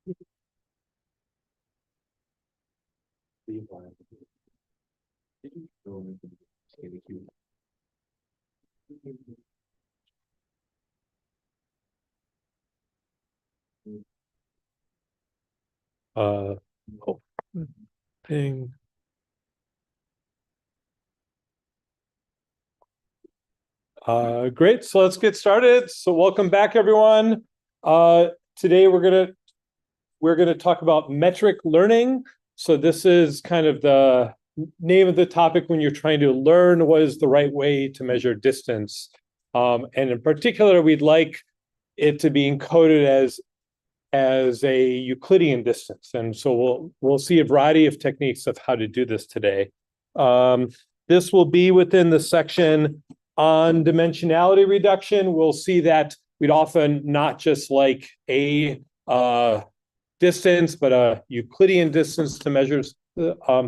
Oh, ping. Great. So let's get started. So welcome back, everyone. Today we're gonna talk about metric learning. So this is kind of the name of the topic when you're trying to learn what is the right way to measure distance. And in particular, we'd like it to be encoded as a Euclidean distance. And so we'll see a variety of techniques of how to do this today. This will be within the section on dimensionality reduction. We'll see that we'd often not just like a distance, but a Euclidean distance to measure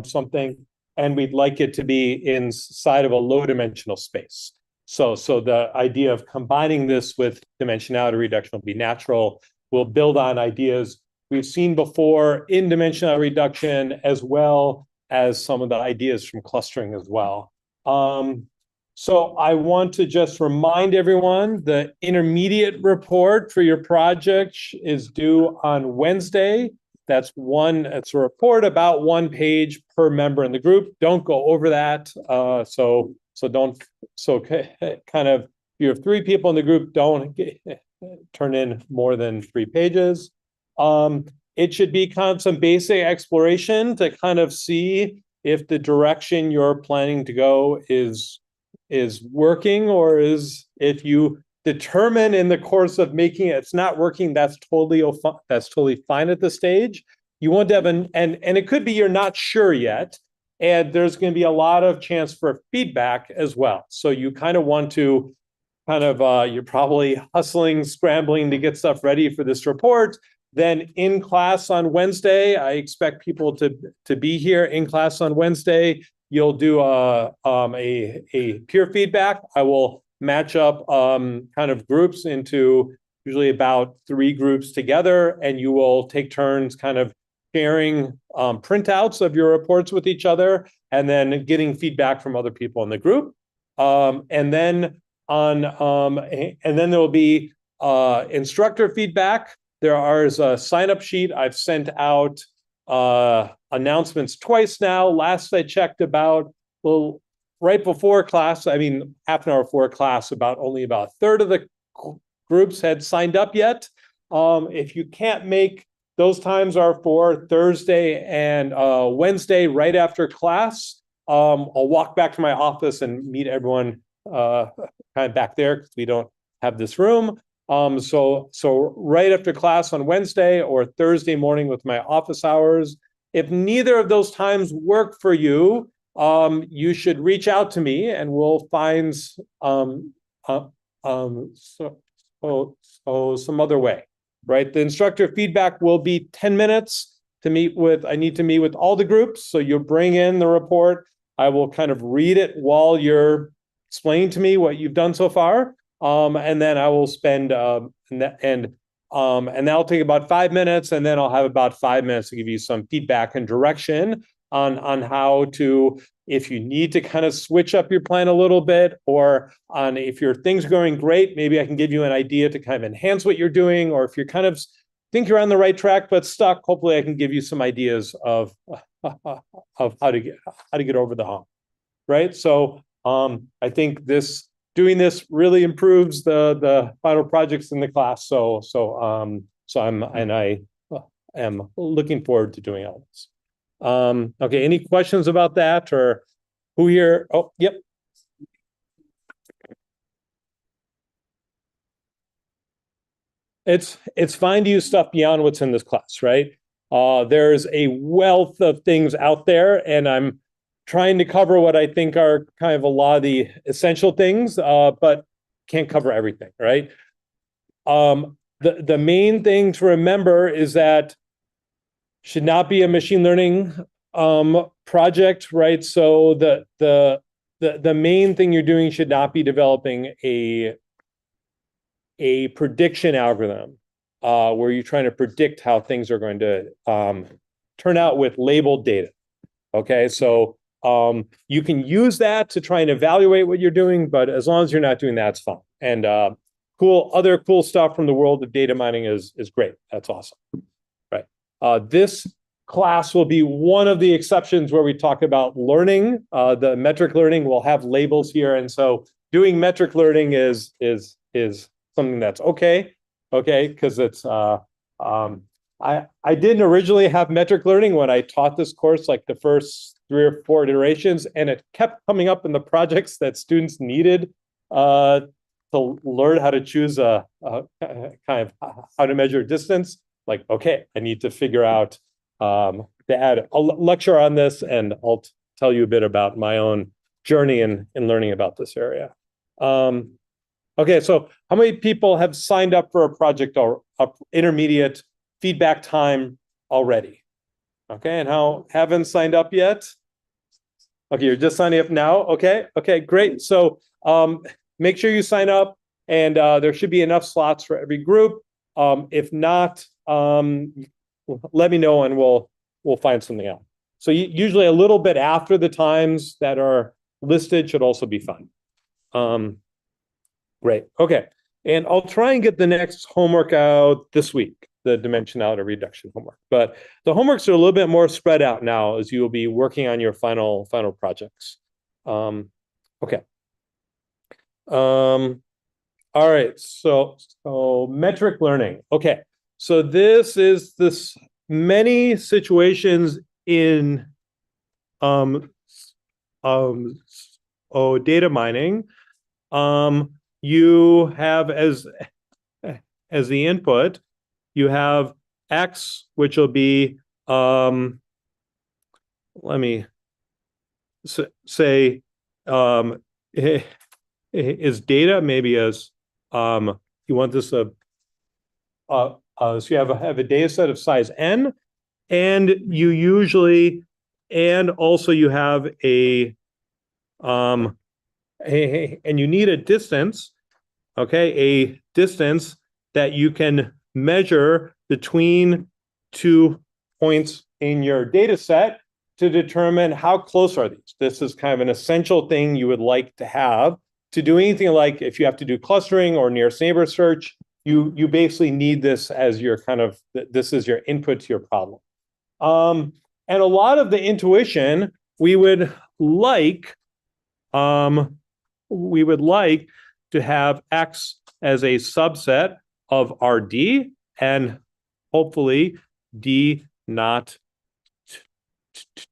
something. And we'd like it to be inside of a low dimensional space. So the idea of combining this with dimensionality reduction will be natural. We'll build on ideas we've seen before in dimensionality reduction, as well as some of the ideas from clustering as well. So I want to just remind everyone the intermediate report for your project is due on Wednesday. It's a report about 1 page per member in the group. Don't go over that. Kind of, if you have 3 people in the group, don't turn in more than 3 pages. It should be kind of some basic exploration to kind of see if the direction you're planning to go is working, or if you determine in the course of making it's not working, that's totally fine at this stage. You want to have and it could be you're not sure yet, and there's going to be a lot of chance for feedback as well. So you kind of want to you're probably hustling, scrambling to get stuff ready for this report. Then in class on Wednesday, I expect people to be here in class on Wednesday. You'll do a peer feedback. I will match up kind of groups into usually about 3 groups together, and you will take turns kind of sharing printouts of your reports with each other, and then getting feedback from other people in the group. And then there will be instructor feedback. There is a sign-up sheet. I've sent out announcements twice now. Last I checked, right before class, half an hour before class, only about a third of the groups had signed up yet. If you can't make, those times are for Thursday and Wednesday right after class. I'll walk back to my office and meet everyone kind of back there, because we don't have this room. So right after class on Wednesday or Thursday morning with my office hours. If neither of those times work for you, you should reach out to me, and we'll find some other way. Right, the instructor feedback will be 10 minutes to meet with. I need to meet with all the groups, so you bring in the report. I will kind of read it while you're explaining to me what you've done so far. And then I will spend and that'll take about 5 minutes, and then I'll have about 5 minutes to give you some feedback and direction on how to, if you need to kind of switch up your plan a little bit, or on if your things are going great, maybe I can give you an idea to kind of enhance what you're doing, or if you're kind of think you're on the right track but stuck, hopefully I can give you some ideas of how to get over the hump. Right. So I think doing this really improves the final projects in the class. So I am looking forward to doing all this. Okay, any questions about that, or who here? Oh, yep. It's fine to use stuff beyond what's in this class, right? There's a wealth of things out there, and I'm trying to cover what I think are kind of a lot of the essential things, but can't cover everything, right? The main thing to remember is that should not be a machine learning project, right? So the main thing you're doing should not be developing a prediction algorithm. where you're trying to predict how things are going to turn out with labeled data. Okay, so you can use that to try and evaluate what you're doing, but as long as you're not doing that, it's fine. And other cool stuff from the world of data mining is great. That's awesome. Right. This class will be one of the exceptions where we talk about learning. The metric learning will have labels here, and so doing metric learning is something that's okay, because it's I didn't originally have metric learning when I taught this course, like the first 3 or 4 iterations, and it kept coming up in the projects that students needed to learn how to choose a kind of how to measure distance. Like, okay, I need to figure out to add a lecture on this, and I'll tell you a bit about my own journey in learning about this area. Okay, so how many people have signed up for a project or intermediate feedback time already? Okay, and how haven't signed up yet? Okay, you're just signing up now. Okay, great. So make sure you sign up, and there should be enough slots for every group. If not, let me know, and we'll find something out. So usually a little bit after the times that are listed should also be fine. Great. Okay, and I'll try and get the next homework out this week, the dimensionality reduction homework. But the homeworks are a little bit more spread out now as you will be working on your final projects. Okay. All right. So metric learning. Okay. So this is many situations in data mining. You have as the input, you have X, which will be, let me say, is data, maybe as, you want this, so you have a data set of size N, and you usually, and also you have and you need a distance, okay, a distance that you can measure between 2 points in your data set to determine how close are these. This is kind of an essential thing you would like to have to do anything, like if you have to do clustering or nearest neighbor search, you basically need this as your kind of, this is your input to your problem. And a lot of the intuition, we would like to have X as a subset of RD, and hopefully D not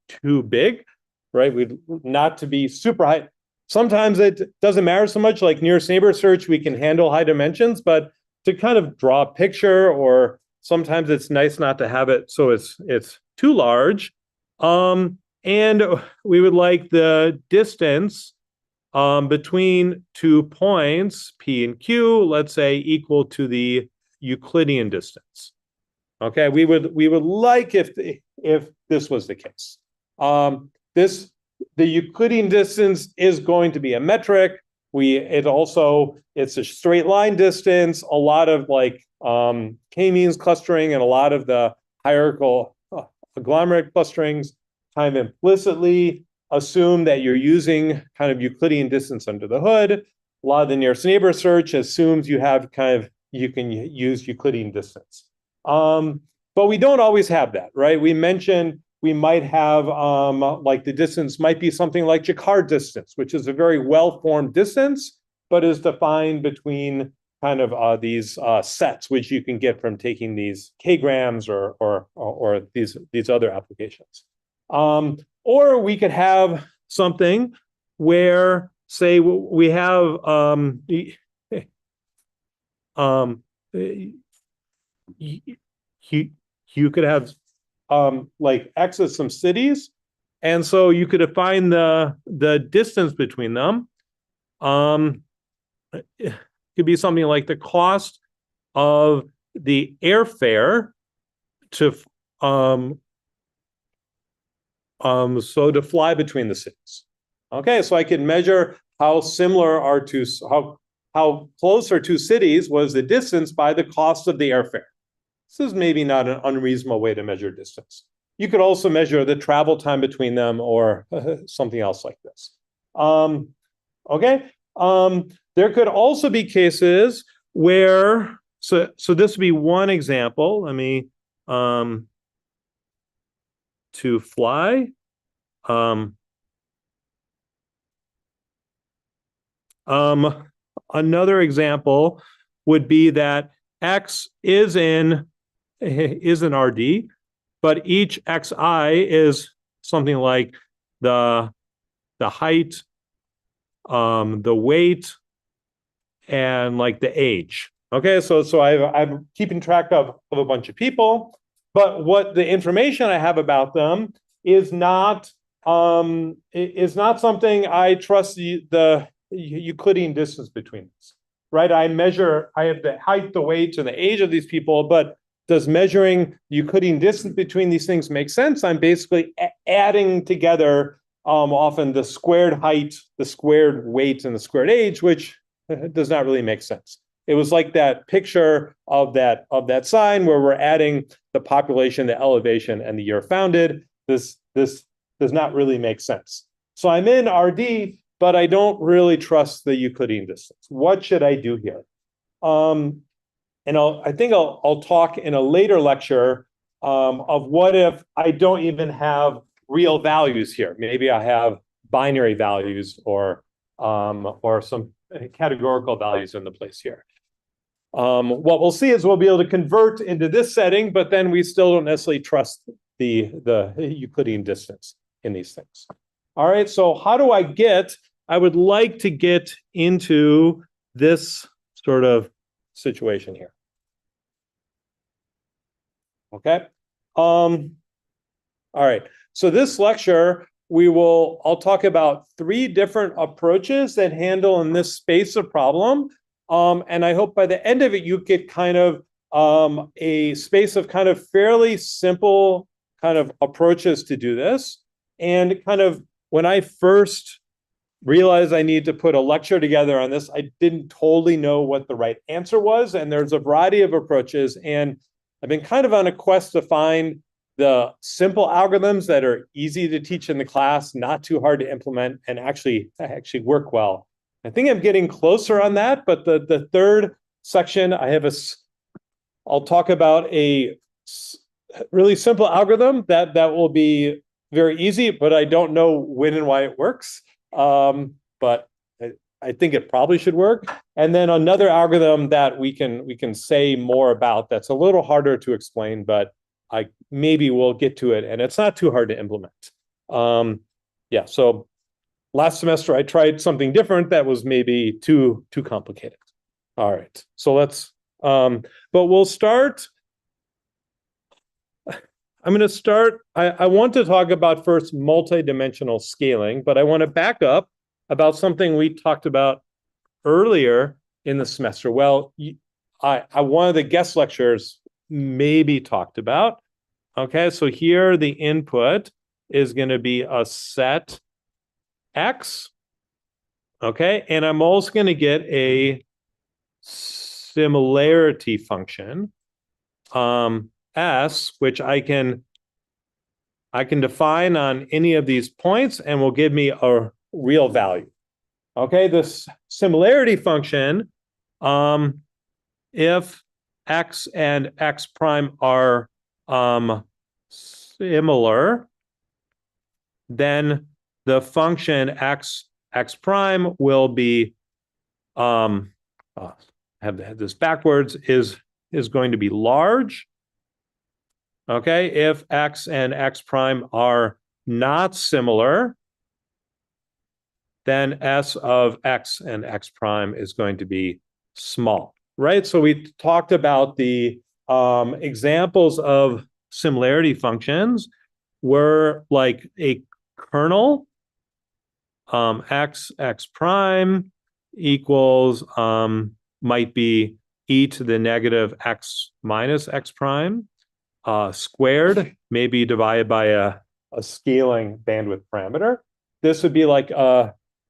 too big, right? We'd not to be super high. Sometimes it doesn't matter so much, like nearest neighbor search, we can handle high dimensions, but to kind of draw a picture, or sometimes it's nice not to have it so it's too large. And we would like the distance between 2 points, P and Q, let's say, equal to the Euclidean distance. Okay, we would like if this was the case. The Euclidean distance is going to be a metric. It's a straight line distance. A lot of like k-means clustering and a lot of the hierarchical agglomerate clusterings kind of implicitly assume that you're using kind of Euclidean distance under the hood. A lot of the nearest neighbor search assumes you can use Euclidean distance. But we don't always have that, right? We mentioned we might have like the distance might be something like Jacquard distance, which is a very well-formed distance, but is defined between kind of these sets, which you can get from taking these k-grams or these other applications. Or we could have something where, say, we have you could have like X as some cities, and so you could define the distance between them. It could be something like the cost of the airfare to so to fly between the cities. Okay, so I can measure how similar how close are 2 cities was the distance by the cost of the airfare. this is maybe not an unreasonable way to measure distance. You could also measure the travel time between them or something else like this. Okay. There could also be cases where, so this would be one example. Let me, to fly. Another example would be that X is an RD, but each XI is something like the height, the weight, and like the age. Okay, so I'm keeping track of a bunch of people, but what the information I have about them is not something I trust the Euclidean distance between us, right? I have the height, the weight, and the age of these people, but does measuring Euclidean distance between these things make sense? I'm basically adding together often the squared height, the squared weight, and the squared age, which does not really make sense. It was like that picture of that sign where we're adding the population, the elevation, and the year founded. This does not really make sense. So I'm in RD, but I don't really trust the Euclidean distance. What should I do here? And I think I'll talk in a later lecture of what if I don't even have real values here. Maybe I have binary values or some categorical values in the place here. What we'll see is we'll be able to convert into this setting, but then we still don't necessarily trust the Euclidean distance in these things. All right, so how do I would like to get into this sort of situation here. Okay. All right. So this lecture, I'll talk about 3 different approaches that handle in this space of problem. And I hope by the end of it, you get kind of a space of kind of fairly simple kind of approaches to do this. And kind of when I first realized I needed to put a lecture together on this, I didn't totally know what the right answer was. And there's a variety of approaches. And I've been kind of on a quest to find the simple algorithms that are easy to teach in the class, not too hard to implement, and actually work well. I think I'm getting closer on that, but the third section, I'll talk about a really simple algorithm that will be very easy, but I don't know when and why it works. But I think it probably should work. And then another algorithm that we can say more about that's a little harder to explain, but maybe we'll get to it, and it's not too hard to implement. Yeah, so last semester I tried something different that was maybe too complicated. All right, so let's, but we'll start. I'm going to start, I want to talk about first multidimensional scaling, but I want to back up about something we talked about earlier in the semester. Well, one of the guest lectures maybe talked about. Okay, so here the input is going to be a set X. Okay, and I'm also going to get a similarity function, S, which I can define on any of these points and will give me a real value. Okay, this similarity function, if X and X prime are similar, then the function X prime will be, I have this backwards, is going to be large. Okay, if X and X prime are not similar, then S of X and X prime is going to be small, right? So we talked about the examples of similarity functions were like a kernel, X prime equals, might be e to the negative X minus X prime, squared, maybe divided by a scaling bandwidth parameter. This would be like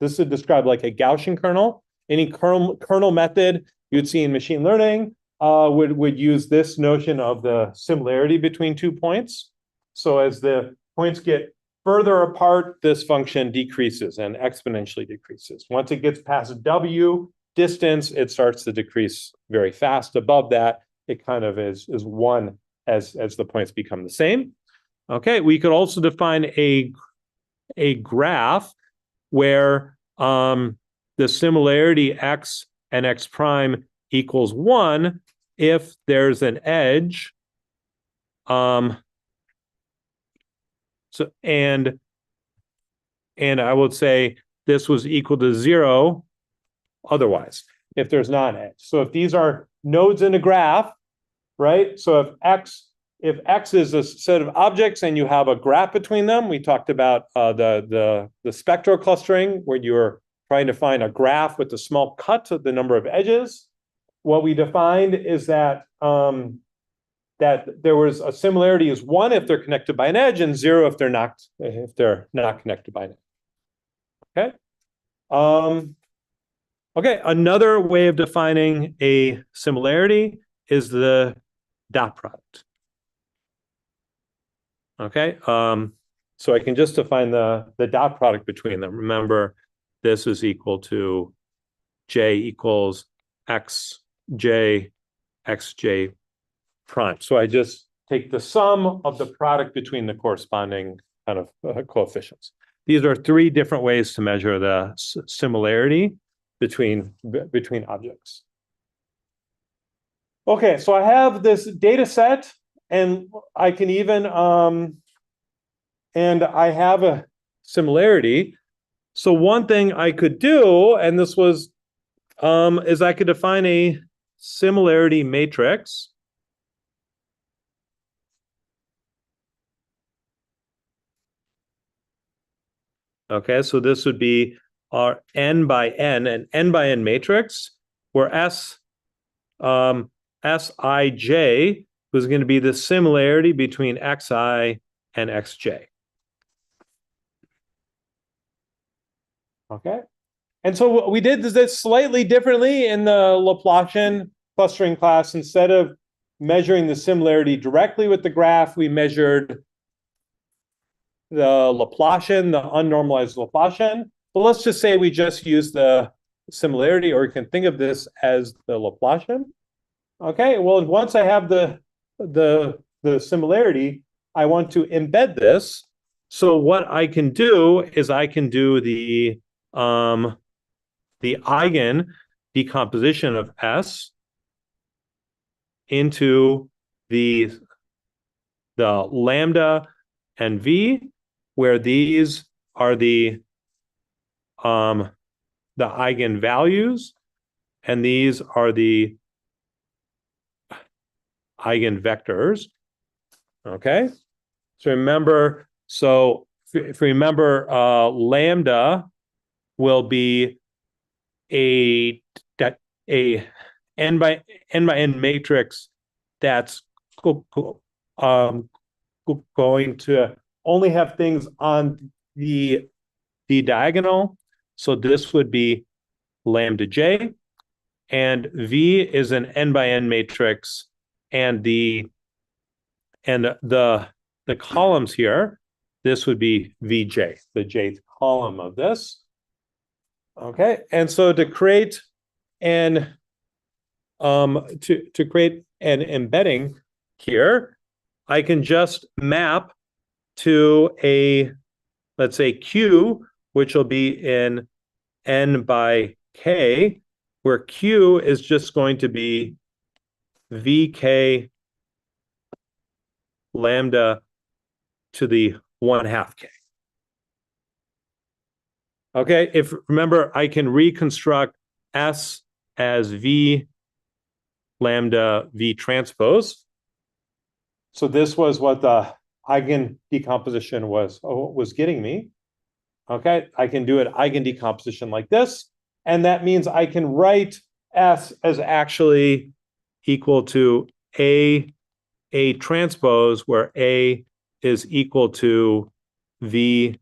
this would describe like a Gaussian kernel. Any kernel method you'd see in machine learning would use this notion of the similarity between 2 points. So as the points get further apart, this function decreases and exponentially decreases. Once it gets past W distance, it starts to decrease very fast. Above that, it kind of is 1 as the points become the same. Okay, we could also define a graph where the similarity x and x prime equals 1 if there's an edge. So and I would say this was equal to 0 otherwise, if there's not an edge. So if these are nodes in a graph, right? So if X is a set of objects and you have a graph between them, we talked about the spectral clustering where you're trying to find a graph with a small cut of the number of edges. What we defined is that that there was a similarity is 1 if they're connected by an edge and 0 if they're not connected by an edge. Okay. Okay, another way of defining a similarity is the dot product. Okay, so I can just define the dot product between them. Remember, this is equal to J equals xj prime. So I just take the sum of the product between the corresponding kind of coefficients. These are 3 different ways to measure the similarity between objects. Okay, so I have this data set, and I can even and I have a similarity. So one thing I could do, and this was is I could define a similarity matrix. Okay, so this would be our n by n, an n by n matrix, where Sij was going to be the similarity between xi and xj. Okay, and so we did this slightly differently in the Laplacian clustering class. Instead of measuring the similarity directly with the graph, we measured the Laplacian, the unnormalized Laplacian. But let's just say we just use the similarity, or you can think of this as the Laplacian. Okay, well, once I have the similarity, I want to embed this. So what I can do is I can do the eigen decomposition of S into the lambda and V, where these are the eigenvalues, and these are the eigenvectors. Okay, so remember, if you remember, lambda will be a n by n matrix that's going to only have things on the diagonal. So this would be lambda j, and V is an n by n matrix, and the columns here, this would be Vj, the jth column of this. Okay, and so to create an create an embedding here, I can just map to a, let's say, Q, which will be in n by k, where Q is just going to be Vk lambda to the 1/2 k. Okay, if remember, I can reconstruct S as V lambda V transpose. So this was what the eigen decomposition was getting me. Okay, I can do an eigen decomposition like this, and that means I can write S as actually equal to A transpose, where A is equal to V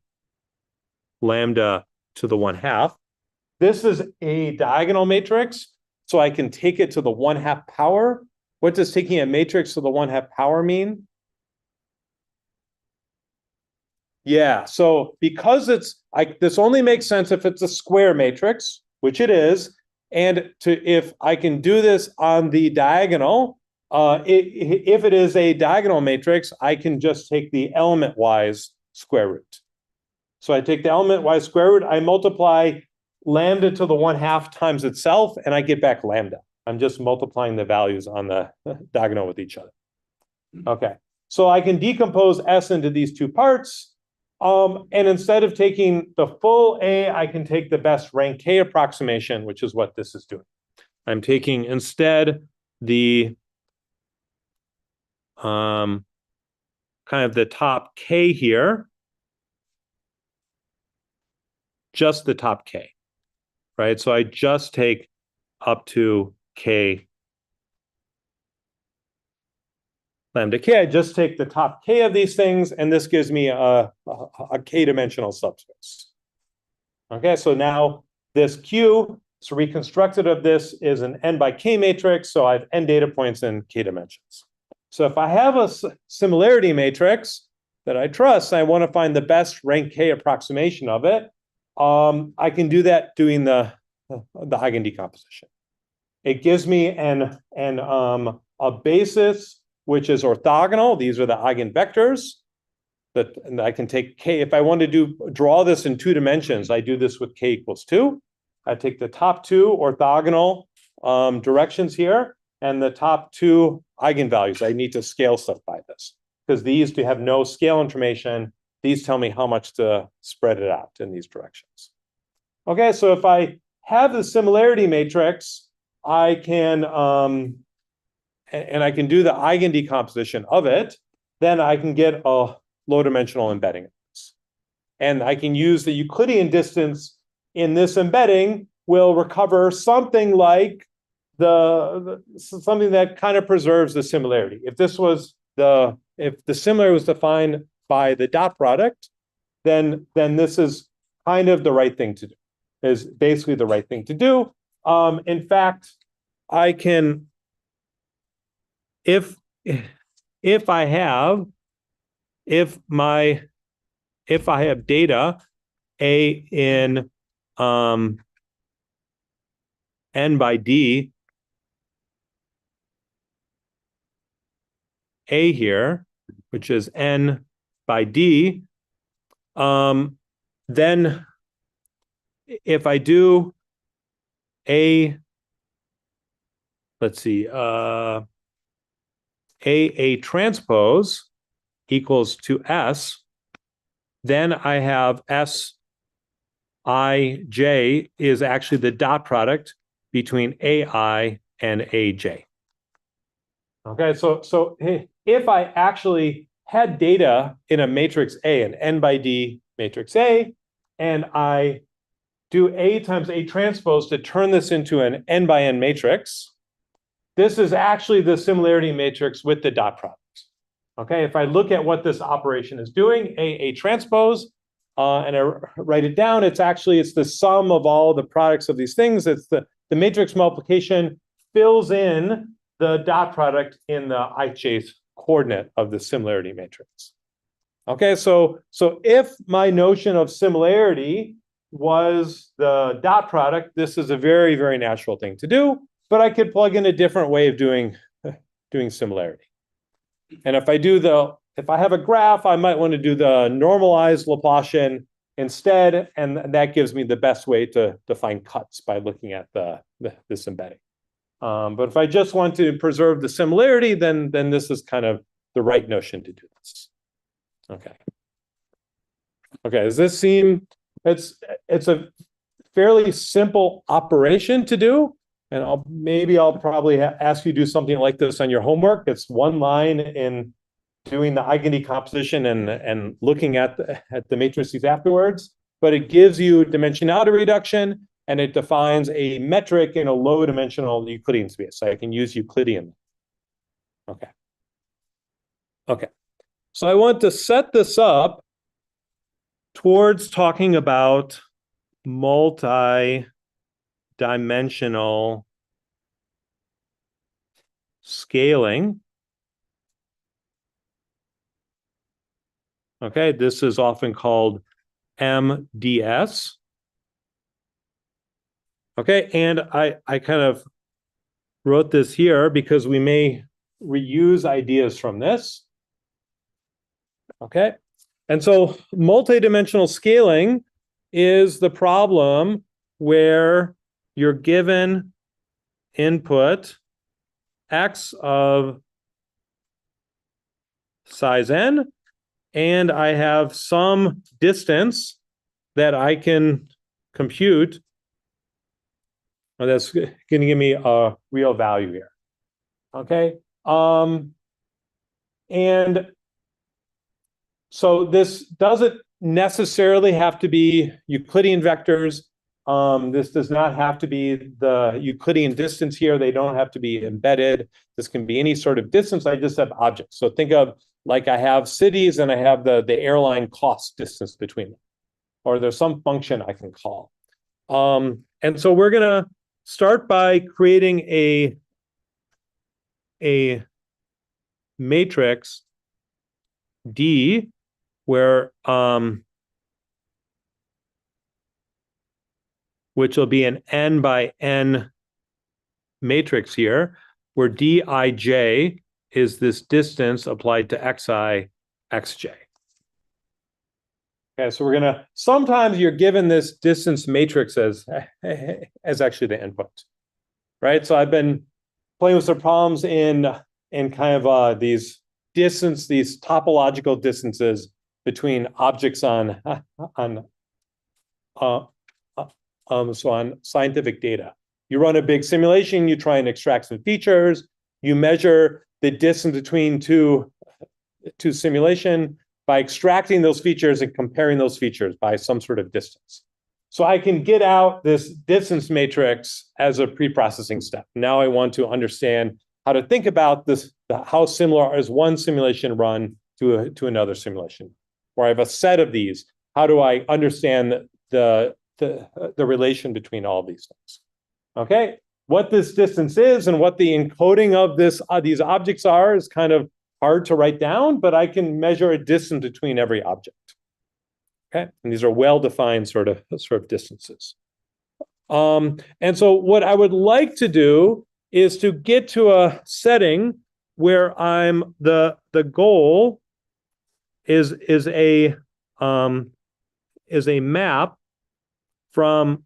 lambda to the 1/2. This is a diagonal matrix, so I can take it to the 1/2 power What does taking a matrix to the 1/2 power mean? Yeah, so because this only makes sense if it's a square matrix, which it is, and if I can do this on the diagonal, if it is a diagonal matrix, I can just take the element-wise square root. So I take the element-wise square root, I multiply lambda to the 1/2 times itself, and I get back lambda. I'm just multiplying the values on the diagonal with each other. Okay, so I can decompose S into these two parts. And instead of taking the full A, I can take the best rank K approximation, which is what this is doing. I'm taking instead the kind of the top K here, just the top K, right? So I just take up to K lambda K. I just take the top K of these things, and this gives me a K-dimensional subspace. Okay, so now this Q, so reconstructed of this is an N by K matrix, so I have N data points in K dimensions. So if I have a similarity matrix that I trust, I want to find the best rank K approximation of it, I can do that doing the eigendecomposition. It gives me a basis which is orthogonal. These are the eigenvectors that I can take K. If I want to draw this in 2 dimensions, I do this with K equals 2. I take the top 2 orthogonal directions here and the top 2 eigenvalues. I need to scale stuff by this because these do have no scale information. These tell me how much to spread it out in these directions. Okay, so if I have the similarity matrix, I can and I can do the eigendecomposition of it, then I can get a low-dimensional embedding of this. And I can use the Euclidean distance in this embedding will recover something like something that kind of preserves the similarity. If the similarity was defined by the dot product, then this is kind of the right thing to do. Is basically the right thing to do. In fact, I can, if I have data A in N by D A here, which is N by D, then if I do let's see, A transpose equals to S, then I have S I J is actually the dot product between AI and AJ. Okay, so if I actually had data in a matrix A, an N by D matrix A, and I do A times A transpose to turn this into an N by N matrix, this is actually the similarity matrix with the dot product. Okay, if I look at what this operation is doing, A transpose, and I write it down, it's the sum of all the products of these things. It's the matrix multiplication fills in the dot product in the ijth coordinate of the similarity matrix. Okay, so if my notion of similarity was the dot product, this is a very, very natural thing to do, but I could plug in a different way of doing similarity. And if I have a graph, I might want to do the normalized Laplacian instead, and that gives me the best way to find cuts by looking at this embedding. But if I just want to preserve the similarity, then this is kind of the right notion to do this. Okay. Okay, does this seem, it's a fairly simple operation to do, and I'll probably ask you to do something like this on your homework. It's one line in doing the eigendecomposition and looking at the matrices afterwards, but it gives you dimensionality reduction, and it defines a metric in a low dimensional Euclidean space. So I can use Euclidean. Okay. Okay. So I want to set this up towards talking about multi-dimensional scaling. Okay, this is often called MDS. Okay, and I kind of wrote this here because we may reuse ideas from this. Okay, and so multidimensional scaling is the problem where you're given input x of size n, and I have some distance that I can compute. Well, that's going to give me a real value here. Okay. And so this doesn't necessarily have to be Euclidean vectors. This does not have to be the Euclidean distance here. They don't have to be embedded. This can be any sort of distance. I just have objects. So think of like I have cities and I have the airline cost distance between them, or there's some function I can call. And so we're going to start by creating a matrix D where which will be an n by n matrix here, where Dij is this distance applied to xi, xj. Okay, so we're gonna, sometimes you're given this distance matrix as actually the input, right? So I've been playing with some problems in kind of these topological distances between objects on scientific data. You run a big simulation, you try and extract some features, you measure the distance between two simulation by extracting those features and comparing those features by some sort of distance. So I can get out this distance matrix as a pre-processing step. Now I want to understand how to think about this, how similar is one simulation run to another simulation, where I have a set of these. How do I understand the relation between all of these things? Okay, what this distance is and what the encoding of these objects are is kind of hard to write down, but I can measure a distance between every object. Okay, and these are well-defined sort of distances. And so what I would like to do is to get to a setting where I'm the goal is a map from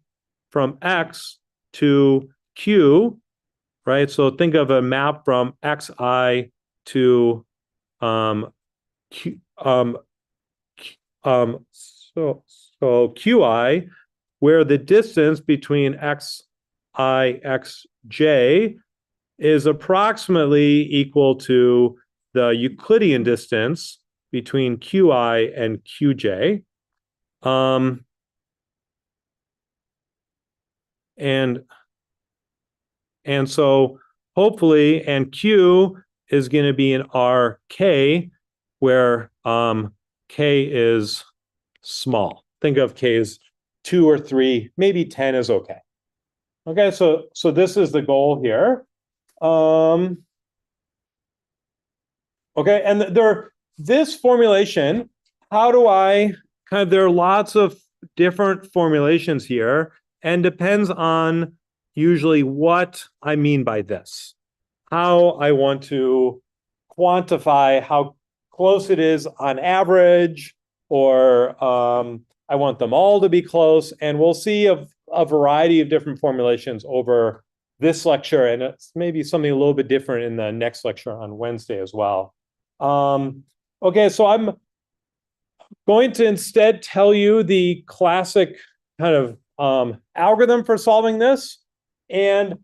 x to q, right? So think of a map from xi to q, so qi, where the distance between xi, xj is approximately equal to the Euclidean distance between qi and qj. And so hopefully, and q is going to be in rk, where k is small. Think of k as 2 or 3, maybe 10 is okay. Okay, so this is the goal here. Okay, and this formulation, how do I there are lots of different formulations here, and depends on usually what I mean by this, how I want to quantify how close it is on average, or I want them all to be close, and we'll see a variety of different formulations over this lecture, and it's maybe something a little bit different in the next lecture on Wednesday as well. Okay, so I'm going to instead tell you the classic kind of algorithm for solving this, and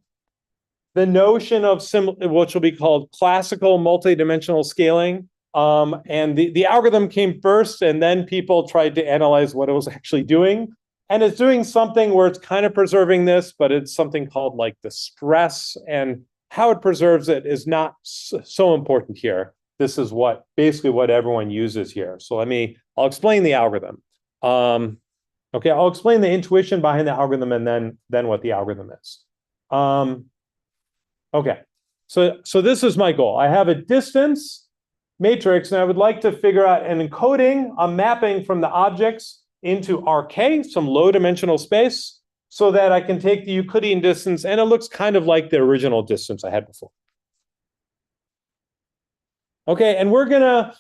the notion of which will be called classical multidimensional scaling. And the algorithm came first, and then people tried to analyze what it was actually doing. And it's doing something where it's kind of preserving this, but it's something called like the stress, and how it preserves it is not so important here. This is basically what everyone uses here. So I'll explain the algorithm. Okay, I'll explain the intuition behind the algorithm, and then what the algorithm is. Okay, So this is my goal. I have a distance matrix, and I would like to figure out an encoding, a mapping from the objects into RK, some low dimensional space, so that I can take the Euclidean distance, and it looks kind of like the original distance I had before. Okay, and we're gonna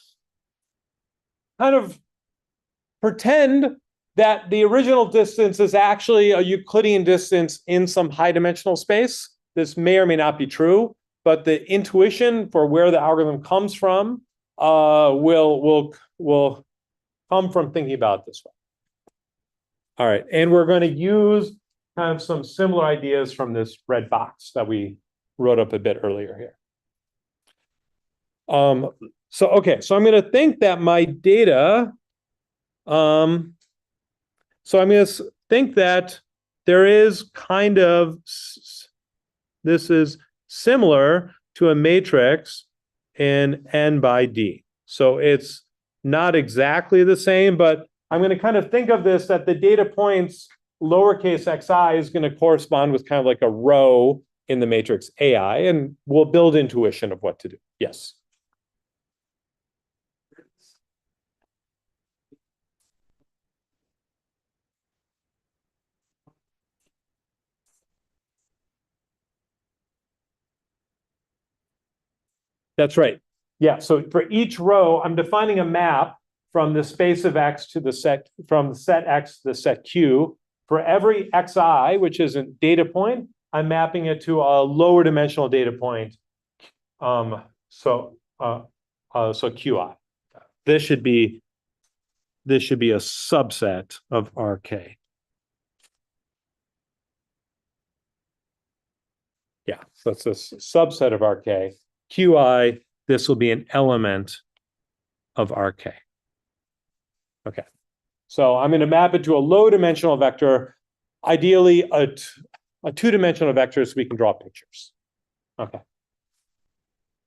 kind of pretend that the original distance is actually a Euclidean distance in some high dimensional space. This may or may not be true, but the intuition for where the algorithm comes from will come from thinking about it this way. All right, and we're going to use kind of some similar ideas from this red box that we wrote up a bit earlier here. So I'm going to think that my data, so I'm going to think that there is kind of, this is similar to a matrix in n by d. So it's not exactly the same, but I'm going to kind of think of this that the data points lowercase xi is going to correspond with kind of like a row in the matrix AI, and we'll build intuition of what to do. Yes. That's right. Yeah, so for each row, I'm defining a map from the space of X to the set, from the set X to the set Q. For every Xi, which is a data point, I'm mapping it to a lower dimensional data point. So Qi. This should be a subset of RK. Yeah, so it's a subset of RK. Qi, this will be an element of RK. Okay, so I'm going to map it to a low dimensional vector, ideally a two-dimensional vector so we can draw pictures.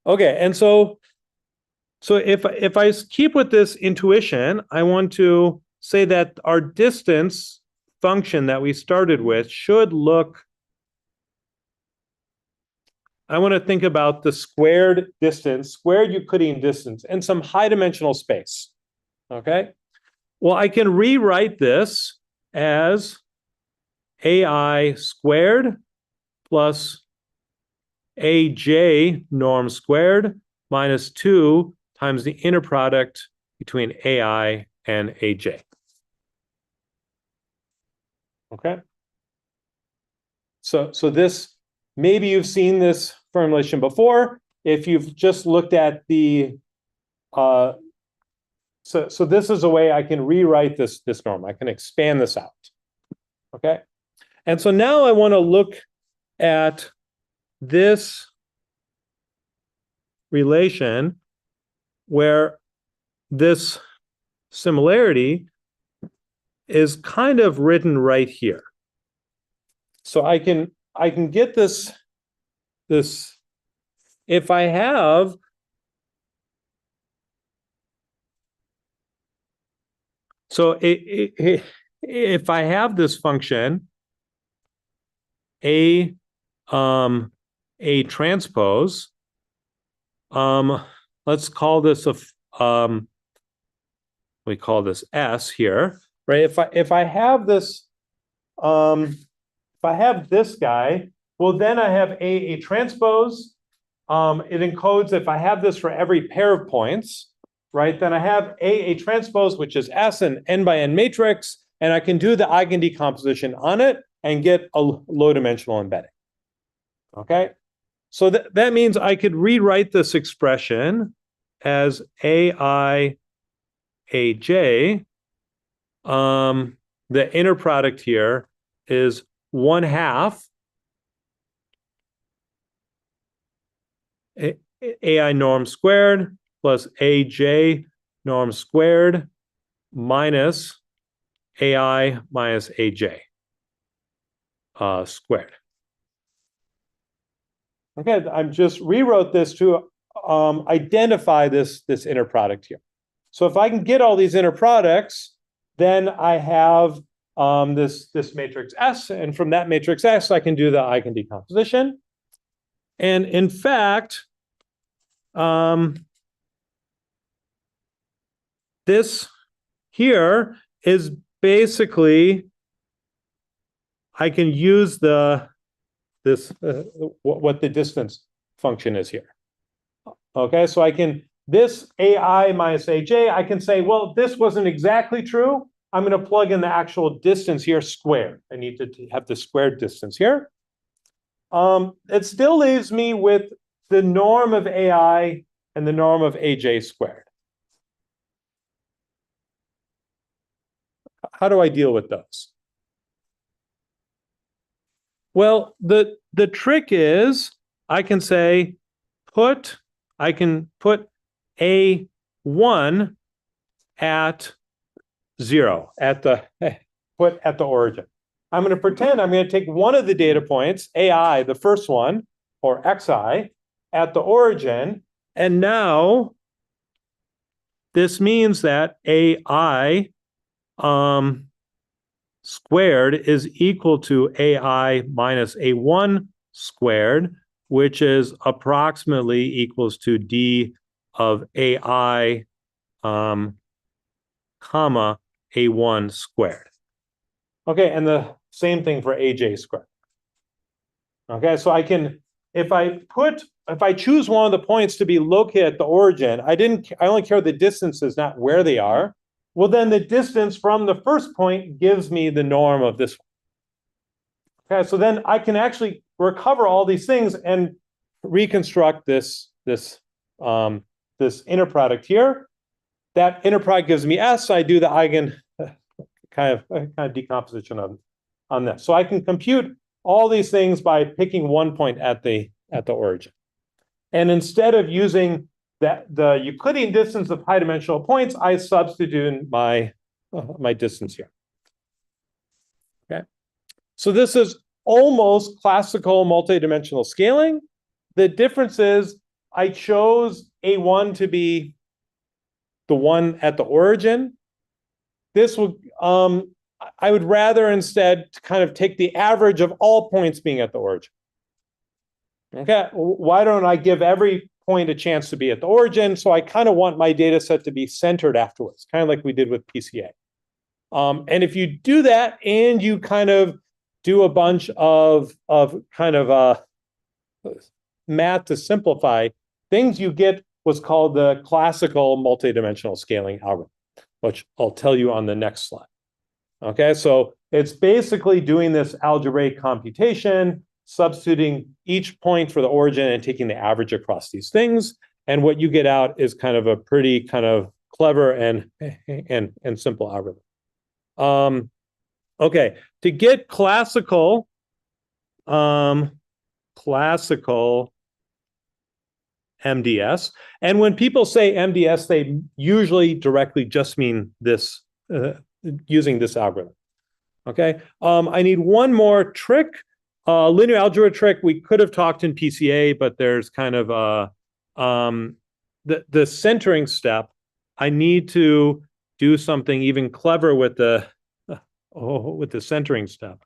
Okay, and so if I keep with this intuition, I want to say that our distance function that we started with should look, I want to think about the squared distance, squared Euclidean distance in some high dimensional space. Okay, well, I can rewrite this as AI squared plus AJ norm squared minus 2 times the inner product between AI and AJ. Okay. So this, maybe you've seen this formulation before. If you've just looked at the, so this is a way I can rewrite this norm. I can expand this out. Okay. And so now I want to look at this relation where this similarity is kind of written right here. So I can get this if I have if I have this function A transpose, let's call this we call this S here, right? If I have this guy, well, then I have A transpose. It encodes, if I have this for every pair of points, right? Then I have A transpose, which is S, an n by n matrix, and I can do the eigendecomposition on it and get a low dimensional embedding. Okay, so that means I could rewrite this expression as AI AJ. The inner product here is 1/2 AI norm squared plus AJ norm squared minus AI minus AJ squared. Okay, I just rewrote this to identify this inner product here. So if I can get all these inner products, then I have this matrix S, and from that matrix S, I can do the eigendecomposition. And in fact, this here is basically, I can use what the distance function is here. Okay, so I can, this AI minus AJ, I can say, well, this wasn't exactly true. I'm going to plug in the actual distance here squared. I need to have the squared distance here. It still leaves me with the norm of AI and the norm of AJ squared. How do I deal with those? Well, the trick is I can say I can put A1 at 0 at the origin. I'm going to pretend I'm going to take one of the data points, AI, the first one, or XI, at the origin, and now this means that AI squared is equal to AI minus A1 squared, which is approximately equals to D of AI comma A1 squared. Okay, and the same thing for AJ squared. Okay, so I can, if I choose one of the points to be located at the origin, I only care the distances, not where they are. Well, then the distance from the first point gives me the norm of this one. Okay, so then I can actually recover all these things and reconstruct this inner product here. That inner product gives me S. I do the eigen kind of decomposition on this. So I can compute all these things by picking one point at the origin. And instead of using the Euclidean distance of high dimensional points, I substitute in my distance here. Okay, so this is almost classical multidimensional scaling. The difference is I chose A1 to be the one at the origin. This would I would rather instead kind of take the average of all points being at the origin. Okay, why don't I give every point a chance to be at the origin? So I kind of want my data set to be centered afterwards, kind of like we did with PCA. And if you do that and you kind of do a bunch of kind of math to simplify things, you get what's called the classical multidimensional scaling algorithm, which I'll tell you on the next slide. Okay, so it's basically doing this algebraic computation, substituting each point for the origin and taking the average across these things. And what you get out is kind of a pretty kind of clever and simple algorithm. Okay, to get classical MDS, and when people say MDS, they usually directly just mean this, using this algorithm. Okay, I need one more trick. Linear algebra trick we could have talked in PCA, but there's kind of the centering step. I need to do something even clever with the centering step,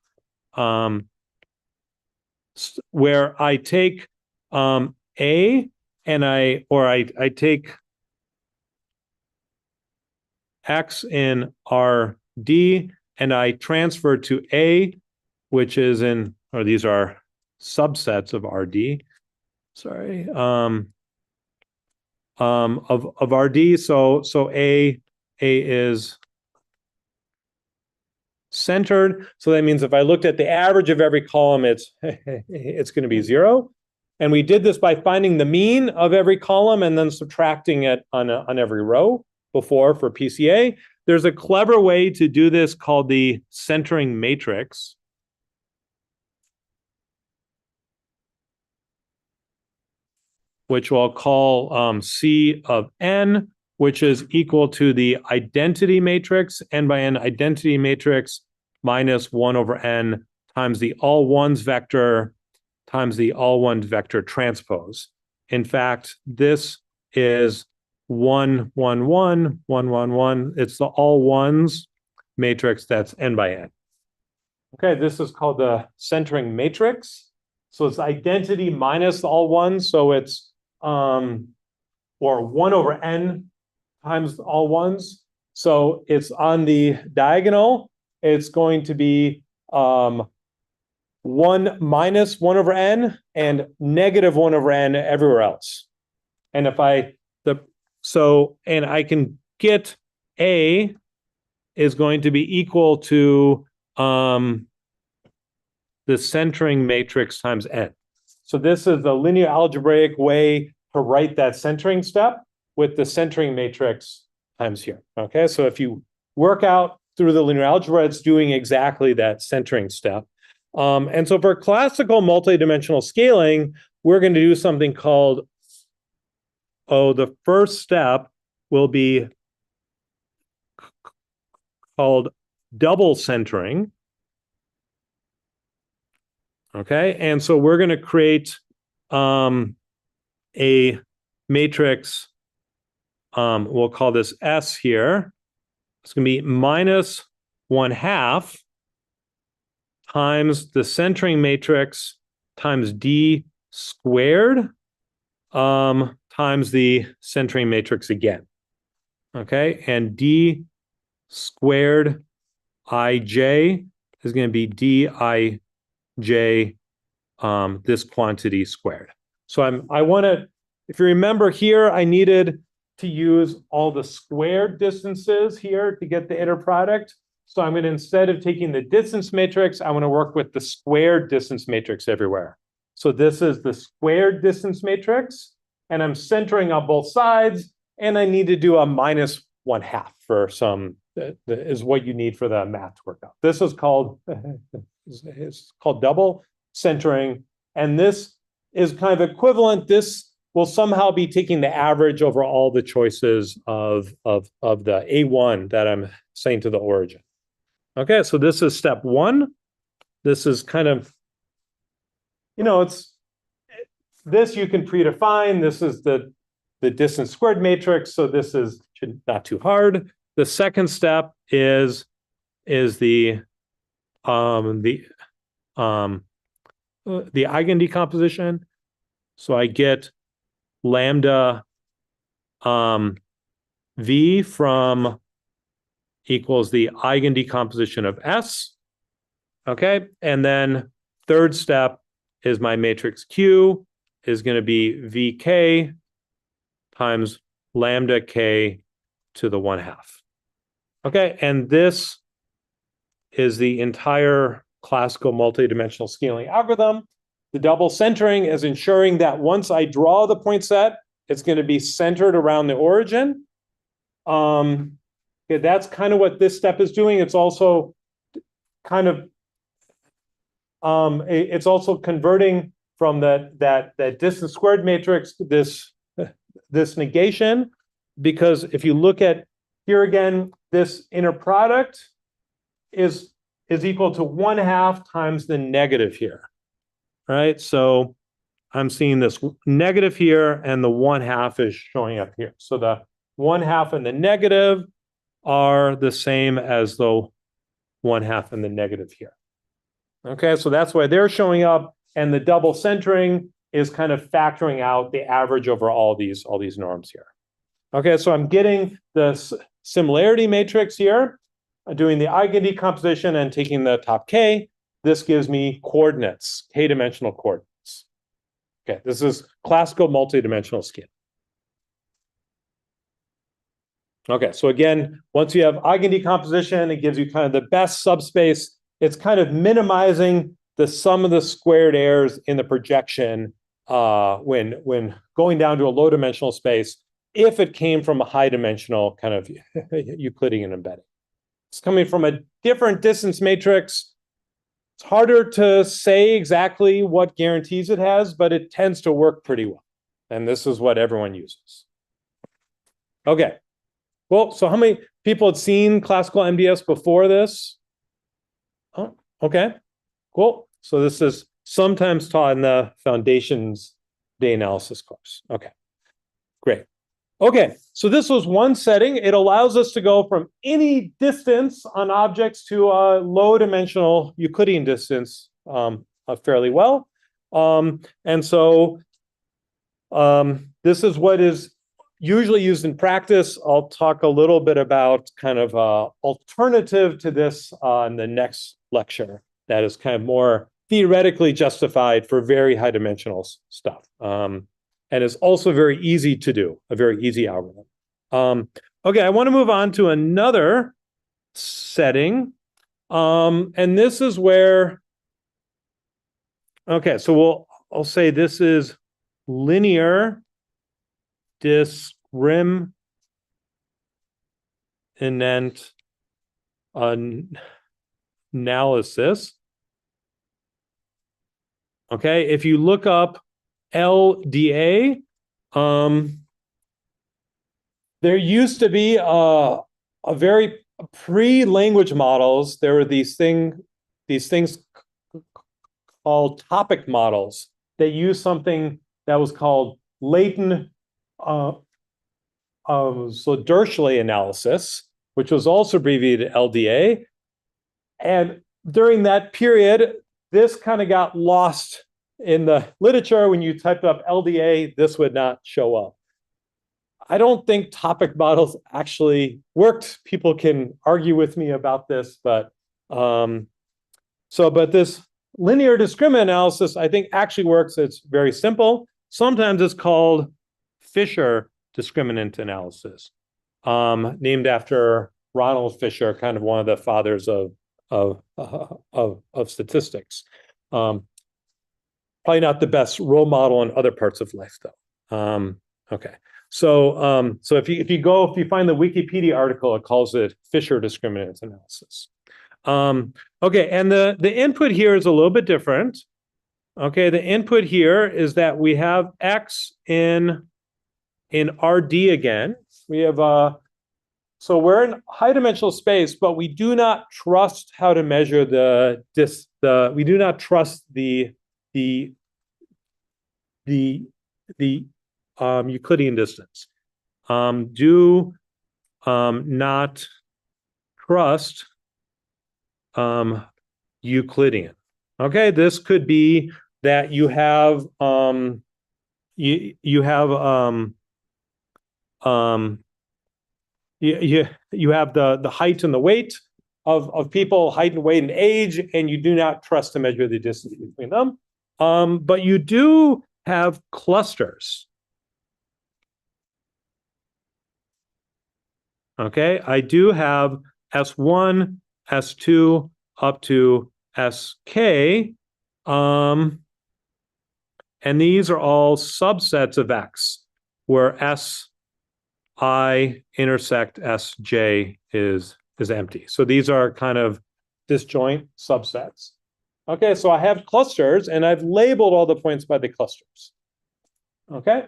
where I take A and I take X in RD and I transfer to A, which is in, or these are subsets of RD. Sorry, of RD. So A is centered. So that means if I looked at the average of every column, it's going to be 0. And we did this by finding the mean of every column and then subtracting it on every row before for PCA. There's a clever way to do this called the centering matrix, which we'll call C of n, which is equal to the identity matrix, n by n identity matrix, minus 1 over n times the all ones vector times the all ones vector transpose. In fact, this is 1, 1, 1, 1, 1, 1. It's the all ones matrix that's n by n. Okay, this is called the centering matrix. So it's identity minus all ones. So it's or 1 over n times all ones. So it's on the diagonal. It's going to be 1 minus 1 over n and negative 1 over n everywhere else. And if I and I can get A is going to be equal to the centering matrix times n. So this is the linear algebraic way to write that centering step with the centering matrix times here. Okay, so if you work out through the linear algebra, it's doing exactly that centering step. And so for classical multidimensional scaling, we're going to do something called, the first step will be called double centering. Okay, and so we're going to create a matrix. We'll call this S here. It's going to be minus 1/2 times the centering matrix times D squared times the centering matrix again. Okay, and D squared IJ is going to be DIJ this quantity squared. So I want to, if you remember here, I needed to use all the squared distances here to get the inner product. So I'm going to, instead of taking the distance matrix, I want to work with the squared distance matrix everywhere. So this is the squared distance matrix, and I'm centering on both sides, and I need to do a minus 1/2 for some, is what you need for the math to work out. This is called, it's called double centering, and this is kind of equivalent. This will somehow be taking the average over all the choices of the A1 that I'm saying to the origin. Okay, so this is step 1. This is kind of, this you can predefine. This is the distance squared matrix, so this is not too hard. The second step is the eigendecomposition. So I get lambda V from equals the eigendecomposition of S. Okay, and then third step is my matrix Q is going to be VK times lambda K to the 1/2. Okay, and this is the entire classical multidimensional scaling algorithm. The double centering is ensuring that once I draw the point set, it's going to be centered around the origin. That's kind of what this step is doing. It's also kind of, it's also converting from that distance squared matrix to this negation, because if you look at here again, this inner product is equal to 1/2 times the negative here, right? So I'm seeing this negative here, and the 1/2 is showing up here. So the 1/2 and the negative are the same as the 1/2 and the negative here. Okay, so that's why they're showing up, and the double centering is kind of factoring out the average over all these norms here. Okay, so I'm getting the similarity matrix here, doing the eigendecomposition and taking the top K. This gives me coordinates, K-dimensional coordinates. Okay, this is classical multidimensional scale. Okay, so again, once you have eigendecomposition, it gives you kind of the best subspace. It's kind of minimizing the sum of the squared errors in the projection when going down to a low dimensional space, if it came from a high dimensional kind of Euclidean embedding. It's coming from a different distance matrix. It's harder to say exactly what guarantees it has, but it tends to work pretty well. And this is what everyone uses. Okay. Well, so how many people had seen classical MDS before this? Oh, okay, cool. So this is sometimes taught in the Foundations Day Analysis course. Okay, great. Okay, so this was one setting. It allows us to go from any distance on objects to a low dimensional Euclidean distance fairly well. And so this is what is usually used in practice. I'll talk a little bit about kind of alternative to this in the next lecture that is kind of more theoretically justified for very high dimensional stuff. And is also very easy to do, a very easy algorithm. Okay, I want to move on to another setting. And this is where, okay, so I'll say this is linear discriminant analysis. Okay, if you look up LDA, there used to be a very pre-language models. There were these things called topic models. They used something that was called latent so Dirichlet analysis, which was also abbreviated LDA. And during that period, this kind of got lost in the literature. When you typed up LDA, this would not show up. I don't think topic models actually worked. People can argue with me about this, but this linear discriminant analysis, I think, actually works. It's very simple. Sometimes it's called Fisher discriminant analysis, named after Ronald Fisher, kind of one of the fathers of statistics. Probably not the best role model in other parts of life, though. Okay. So if you find the Wikipedia article, it calls it Fisher discriminant analysis. Okay, and the input here is a little bit different. Okay, the input here is that we have X in RD again. We have so we're in high dimensional space, but we do not trust how to measure we do not trust the Euclidean distance. Do not trust Euclidean. Okay, this could be that you have you have the height and the weight of people, height and weight and age, and you do not trust to measure the distance between them. But you do have clusters. Okay, I do have S1, S2, up to SK. And these are all subsets of X, where Si intersect Sj is empty. So these are kind of disjoint subsets. Okay, so I have clusters, and I've labeled all the points by the clusters. Okay,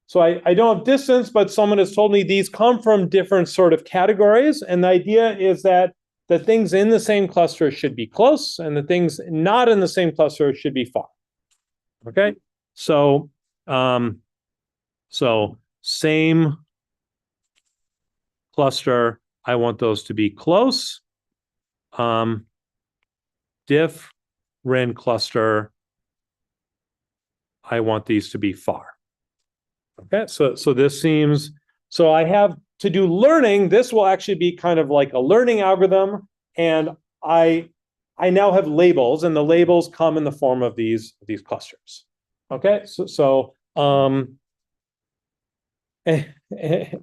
so I don't have distance, but someone has told me these come from different sort of categories, and the idea is that the things in the same cluster should be close, and the things not in the same cluster should be far. Okay, so same cluster, I want those to be close. Different cluster, I want these to be far. Okay, so this seems, so I have to do learning. This will actually be kind of like a learning algorithm, and I now have labels, and the labels come in the form of these clusters. Okay,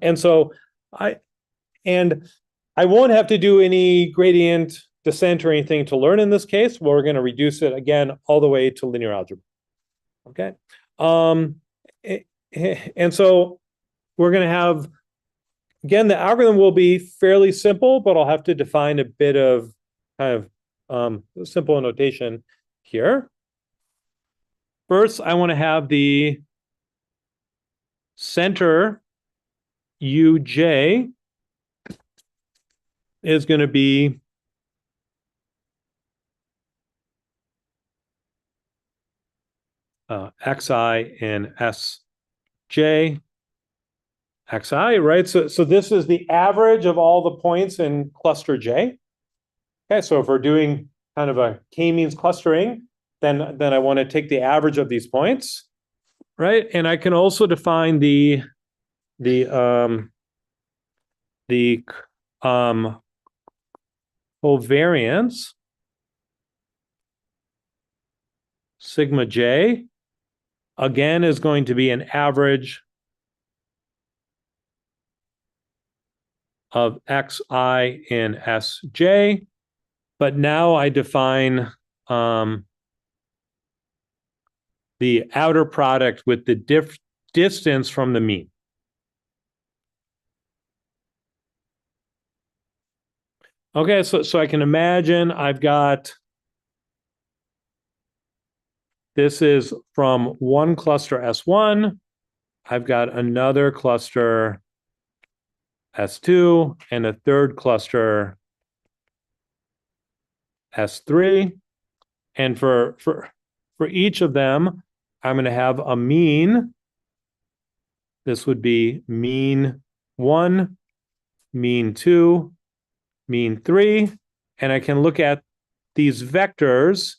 and so I won't have to do any gradient descent or anything to learn in this case. We're going to reduce it again all the way to linear algebra. Okay, and so we're going to have, again, the algorithm will be fairly simple, but I'll have to define a bit of kind of simple notation here. First, I want to have the center Uj is going to be Xi and Sj. Xi, right? So this is the average of all the points in cluster J. Okay, so if we're doing kind of a k-means clustering, then I want to take the average of these points, right? And I can also define the covariance sigma j again is going to be an average of xi in sj, but now I define the outer product with the distance from the mean. Okay, so I can imagine I've got, this is from one cluster S1, I've got another cluster S2, and a third cluster S3. And for each of them, I'm going to have a mean. This would be mean 1, mean 2, mean 3. And I can look at these vectors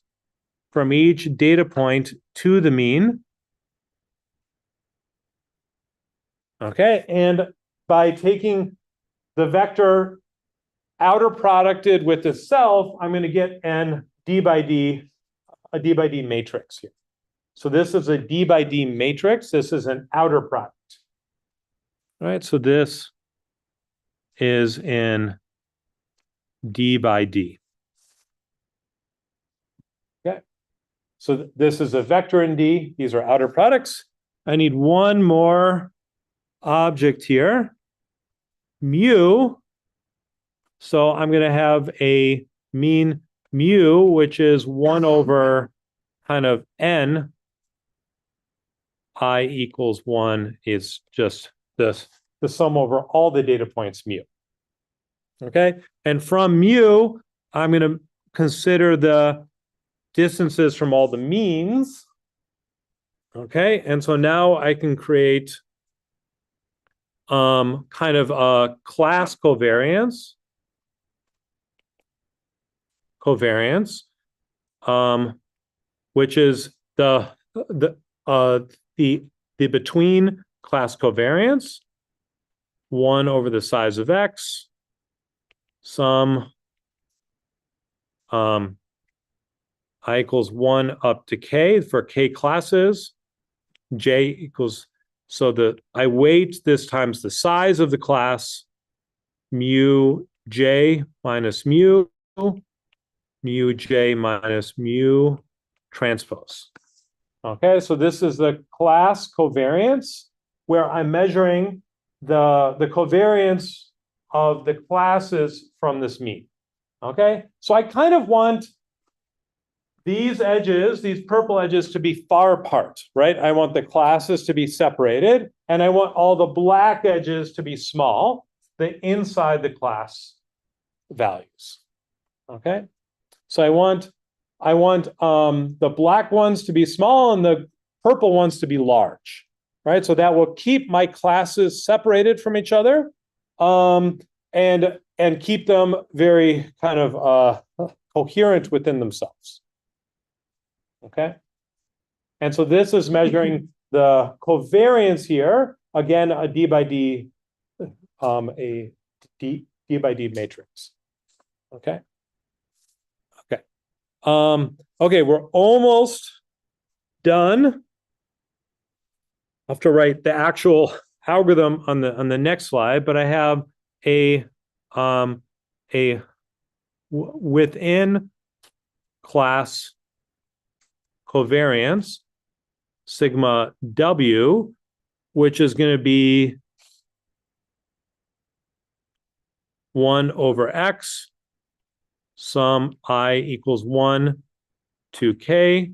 from each data point to the mean. Okay, and by taking the vector outer producted with itself, I'm going to get an d by d, a d by d matrix here. So this is a d by d matrix. This is an outer product. All right, so this is in d by d. Okay, so this is a vector in d. These are outer products. I need one more object here, mu. So I'm going to have a mean mu, which is 1 over kind of n. I equals 1 is just this, the sum over all the data points mu. Okay, and from mu, I'm going to consider the distances from all the means. Okay, and so now I can create kind of a class covariance, which is the between class covariance, 1 over the size of x, sum I equals 1 up to k for k classes, j equals, so I weight this times the size of the class, mu j minus mu j minus mu transpose. Okay, so this is the class covariance where I'm measuring the covariance of the classes from this mean. Okay, so I kind of want these edges, these purple edges, to be far apart, right? I want the classes to be separated, and I want all the black edges to be small, the inside the class values. Okay, so I want the black ones to be small and the purple ones to be large, right? So that will keep my classes separated from each other, and keep them very kind of coherent within themselves. Okay, and so this is measuring the covariance here. Again, a d by d, a d by d matrix. Okay. Okay, we're almost done. I have to write the actual algorithm on the next slide, but I have a within class covariance sigma w, which is going to be 1 over x, sum I equals 1 to k,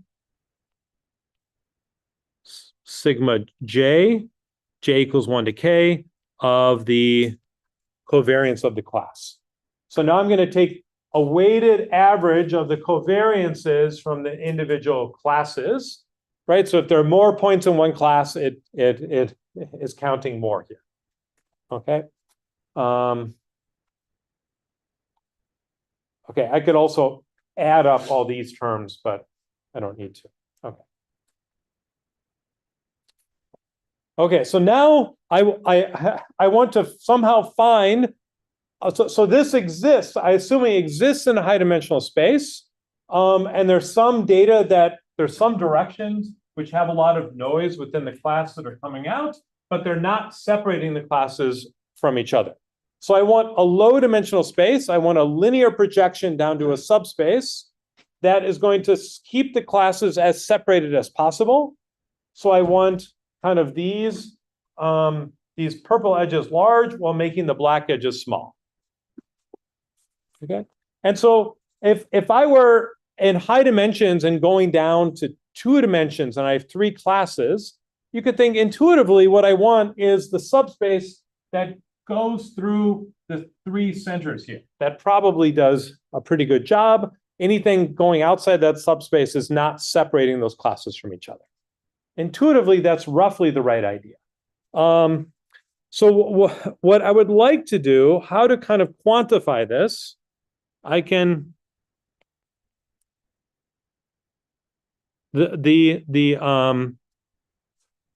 sigma j equals 1 to k of the covariance of the class. So now I'm going to take a weighted average of the covariances from the individual classes, right? So if there are more points in one class, it is counting more here. Okay. Okay, I could also add up all these terms, but I don't need to. Okay. Okay, so now I want to somehow find, so this exists, I assume it exists in a high dimensional space. And there's some data that there's some directions which have a lot of noise within the class that are coming out, but they're not separating the classes from each other. So I want a low dimensional space. I want a linear projection down to a subspace that is going to keep the classes as separated as possible. So I want kind of these purple edges large while making the black edges small. Okay. And so if I were in high dimensions and going down to 2 dimensions and I have 3 classes, you could think intuitively what I want is the subspace that goes through the 3 centers here. That probably does a pretty good job. Anything going outside that subspace is not separating those classes from each other. Intuitively, that's roughly the right idea. So what I would like to do, how to kind of quantify this, I can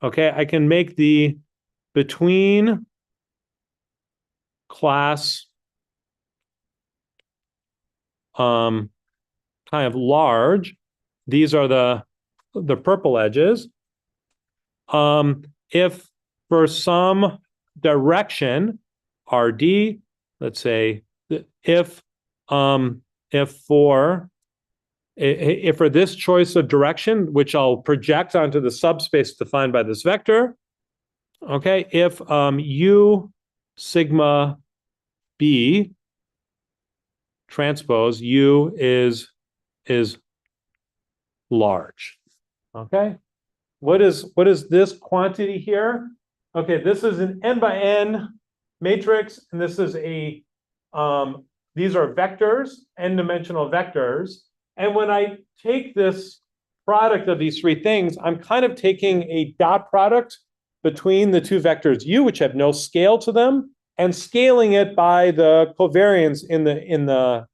okay, I can make the between class kind of large. These are the purple edges. If for some direction RD, let's say if for this choice of direction, which I'll project onto the subspace defined by this vector, okay, if U sigma B transpose U is large, okay? What is this quantity here? Okay, this is an n by n matrix, and this is a these are vectors, n-dimensional vectors. And when I take this product of these 3 things, I'm kind of taking a dot product between the 2 vectors U, which have no scale to them, and scaling it by the covariance in the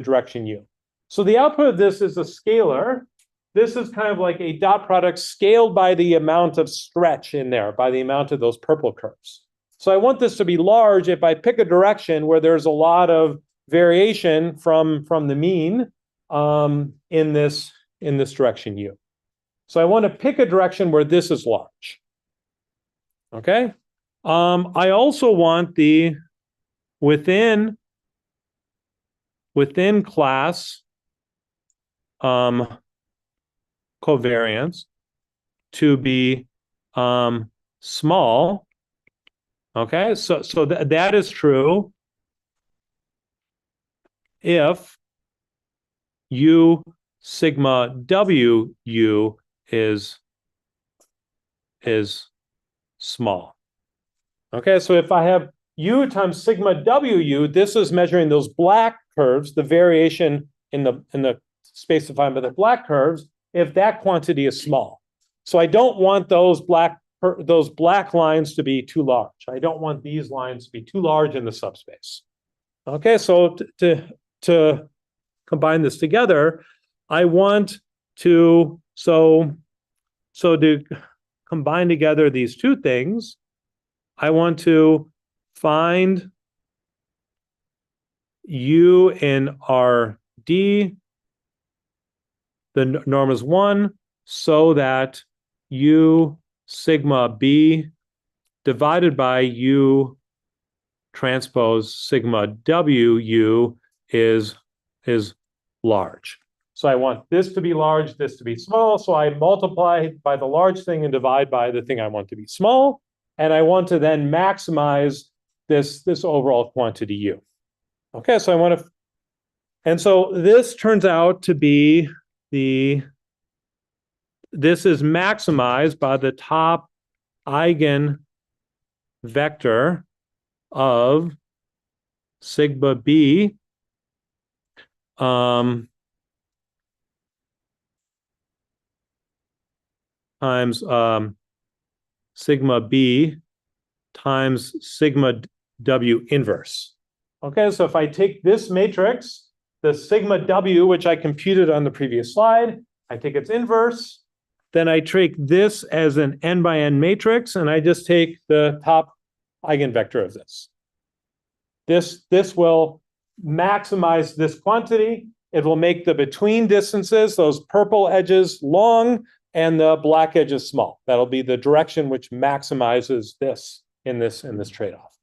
direction U. So the output of this is a scalar. This is kind of like a dot product scaled by the amount of stretch in there, by the amount of those purple curves. So I want this to be large if I pick a direction where there's a lot of variation from the mean in this direction U. So I want to pick a direction where this is large. Okay. I also want the within class covariance to be small. Okay, so that is true if U sigma W U is small. Okay, so if I have U times sigma W U, this is measuring those black curves, the variation in the space defined by the black curves, if that quantity is small. So I don't want those black lines to be too large. I don't want these lines to be too large in the subspace. Okay, so to combine this together, I want to to combine together these 2 things, I want to find U in RD, the norm is 1, so that U sigma B divided by U transpose sigma W U is large. So I want this to be large, this to be small. So I multiply by the large thing and divide by the thing I want to be small. And I want to then maximize this overall quantity U. Okay, so I want to, and so this turns out to be this is maximized by the top eigenvector of sigma B times sigma B times sigma W inverse. Okay, so if I take this matrix the sigma W, which I computed on the previous slide. I take its inverse. Then I take this as an n by n matrix, and I just take the top eigenvector of this. This will maximize this quantity. It will make the between distances, those purple edges, long, and the black edges small. That'll be the direction which maximizes this in this trade-off.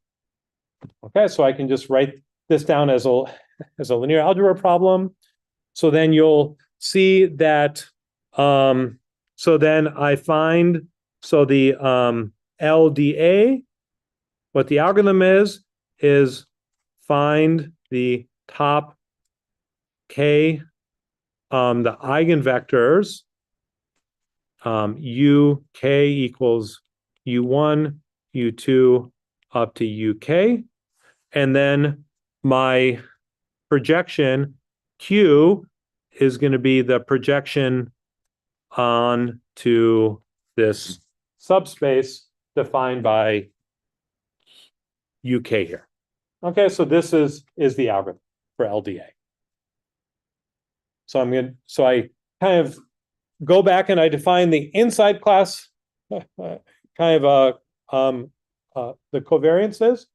Okay, so I can just write this down as a linear algebra problem. So then you'll see that. So then I find the LDA. What the algorithm is find the top k, the eigenvectors, uk equals u1, u2 up to uk, and then my projection q is going to be the projection onto this subspace defined by uk here. Okay, so this is the algorithm for LDA. So I kind of go back and I define the inside class the covariances,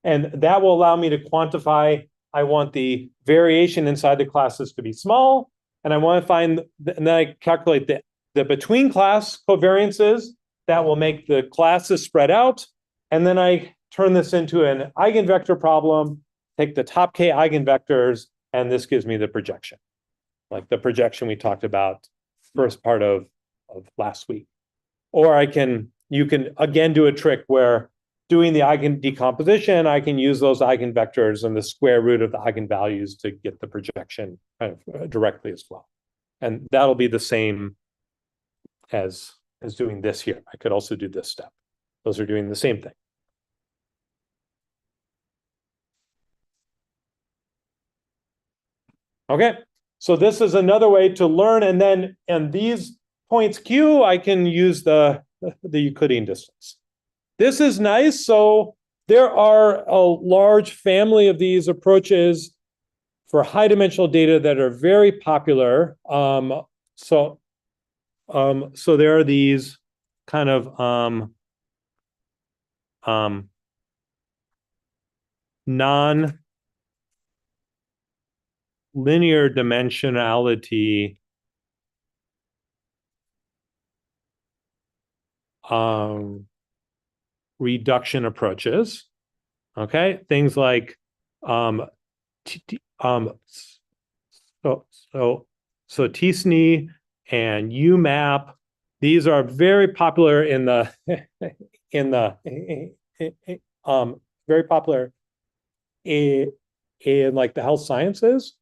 and that will allow me to quantify. I want the variation inside the classes to be small, and I want to find, and then I calculate the between class covariances that will make the classes spread out, and then I turn this into an eigenvector problem, take the top k eigenvectors, and this gives me the projection, like the projection we talked about first part of last week. Or you can again do a trick where doing the eigendecomposition, I can use those eigenvectors and the square root of the eigenvalues to get the projection kind of directly as well. And that'll be the same as doing this here. I could also do this step. Those are doing the same thing. Okay, so this is another way to learn, and these points Q, I can use the Euclidean distance. This is nice. So there are a large family of these approaches for high dimensional data that are very popular. So there are these kind of non-linear dimensionality reduction approaches. Okay, things like so t-SNE and UMAP. These are very popular in the very popular in like the health sciences.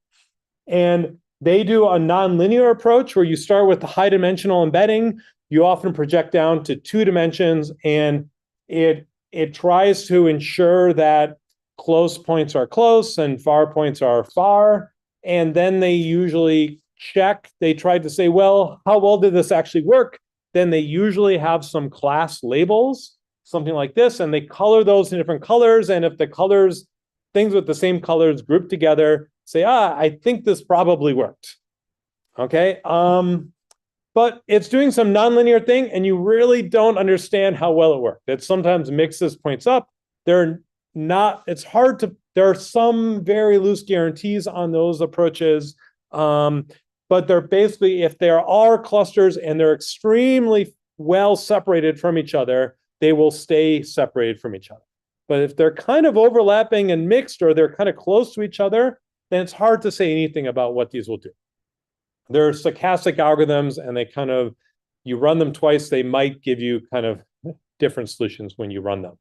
And they do a nonlinear approach where you start with the high dimensional embedding. You often project down to 2 dimensions, and it tries to ensure that close points are close and far points are far. And then they usually check. They tried to say, well, how well did this actually work? Then they usually have some class labels, something like this, and they color those in different colors. And if the colors, things with the same colors grouped together, say, I think this probably worked. Okay. But it's doing some nonlinear thing, and you really don't understand how well it worked. It sometimes mixes points up. It's hard to, there are some very loose guarantees on those approaches. But they're basically, if there are clusters and they're extremely well separated from each other, they will stay separated from each other. But if they're kind of overlapping and mixed, or they're kind of close to each other, then it's hard to say anything about what these will do. They're stochastic algorithms, and they kind of, you run them twice, they might give you kind of different solutions when you run them.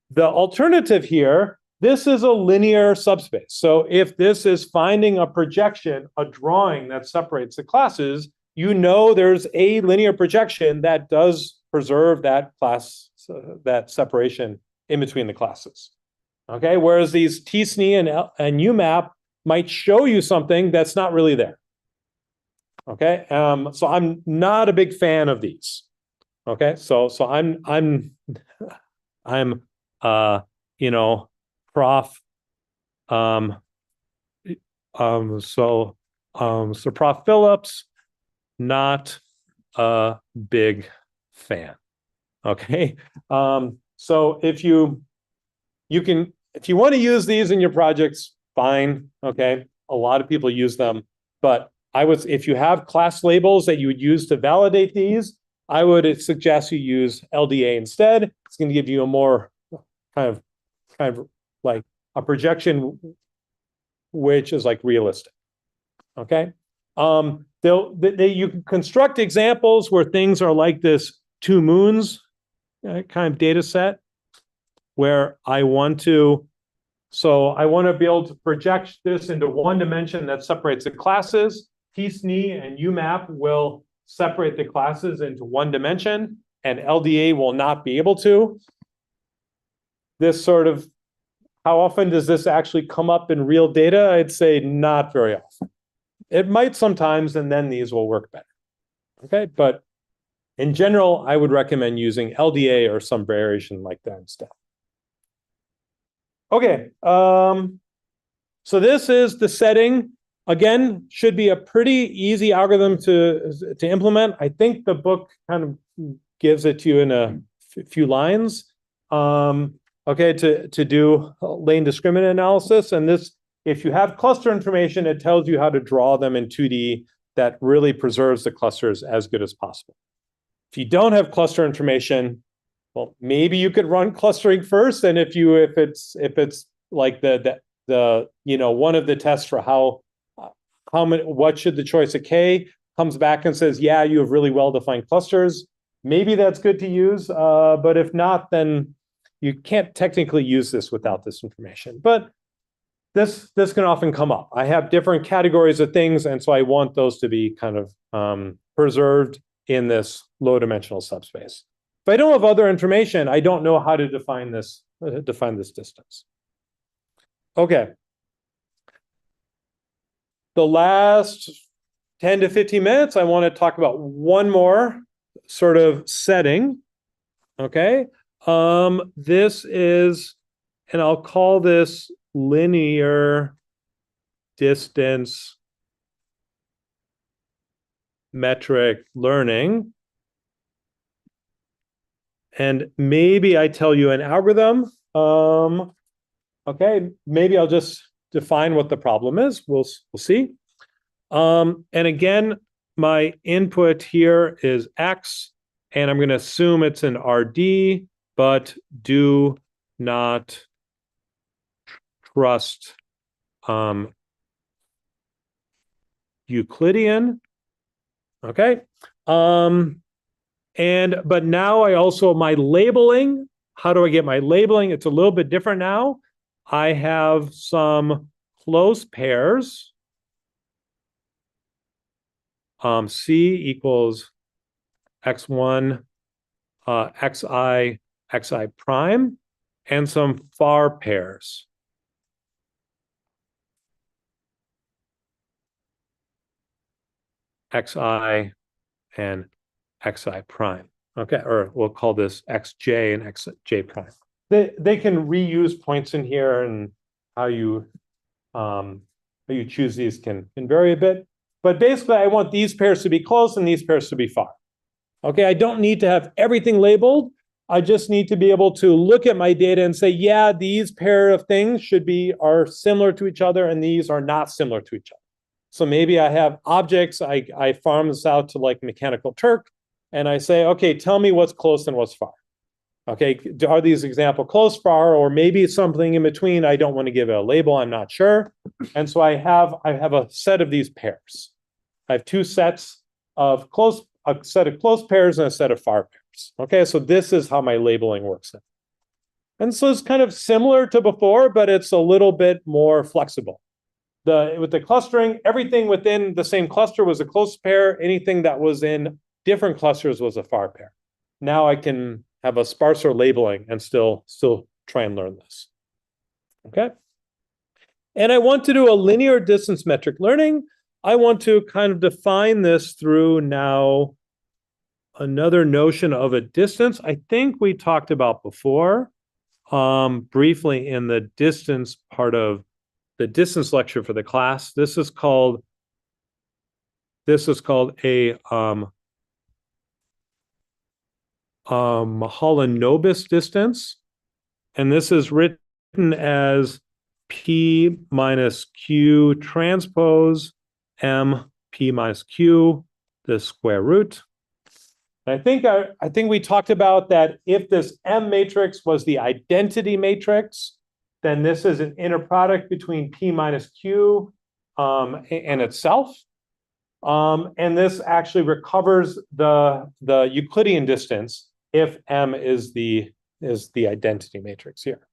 The alternative here, this is a linear subspace. So if this is finding a projection, a drawing that separates the classes, you know there's a linear projection that does preserve that class, that separation in between the classes. Okay, whereas these t-SNE and UMAP might show you something that's not really there. Okay, so I'm not a big fan of these. Okay, so I'm prof So Prof. Phillips, not a big fan. Okay. So if you want to use these in your projects, fine. Okay. A lot of people use them, but if you have class labels that you would use to validate these, I would suggest you use LDA instead. It's going to give you a more kind of like a projection which is like realistic. Okay. You can construct examples where things are like this 2 moons kind of data set where I want to be able to project this into one dimension that separates the classes. TSNE and UMAP will separate the classes into one dimension, and LDA will not be able to. How often does this actually come up in real data? I'd say not very often. It might sometimes, and then these will work better. Okay, but in general, I would recommend using LDA or some variation like that instead. Okay, so this is the setting. Again, should be a pretty easy algorithm to implement. I think the book kind of gives it to you in a few lines. Okay, to do lane discriminant analysis. And this, if you have cluster information, it tells you how to draw them in 2D that really preserves the clusters as good as possible. If you don't have cluster information, well, maybe you could run clustering first. And if it's like one of the tests for how many, what should the choice of K comes back and says, yeah, you have really well-defined clusters. Maybe that's good to use. But if not, then you can't technically use this without this information. But this can often come up. I have different categories of things, and so I want those to be kind of preserved in this low-dimensional subspace. If I don't have other information, I don't know how to define this distance. Okay. The last 10 to 15 minutes, I want to talk about one more sort of setting. Okay. This is, and I'll call this linear distance metric learning. And maybe I tell you an algorithm. Okay, maybe I'll just define what the problem is. We'll see. And again, my input here is X, and I'm going to assume it's an RD, but do not trust Euclidean. Okay. But now I also, my labeling, how do I get my labeling? It's a little bit different now. I have some close pairs. C equals X1, XI prime, and some far pairs. XI and XI prime. Okay, or we'll call this XJ and XJ prime. They can reuse points in here, and how you choose these can vary a bit. But basically, I want these pairs to be close and these pairs to be far. Okay, I don't need to have everything labeled. I just need to be able to look at my data and say, yeah, these pair of things are similar to each other, and these are not similar to each other. So maybe I have objects, I farm this out to like Mechanical Turk, and I say, okay, tell me what's close and what's far. Okay, are these example close, far, or maybe something in between? I don't want to give it a label, I'm not sure. And so I have a set of these pairs. I have two sets of a set of close pairs and a set of far pairs. Okay, so this is how my labeling works. And so it's kind of similar to before, but it's a little bit more flexible. With the clustering, everything within the same cluster was a close pair. Anything that was in different clusters was a far pair. Now I can have a sparser labeling and still try and learn this. Okay. And I want to do a linear distance metric learning. I want to kind of define this through now another notion of a distance I think we talked about before, briefly in the distance part of the distance lecture for the class. This is called a Mahalanobis distance, and this is written as P minus Q transpose M P minus Q, the square root. I think we talked about that if this M matrix was the identity matrix, then this is an inner product between P minus Q and itself. And this actually recovers the Euclidean distance if M is the identity matrix here.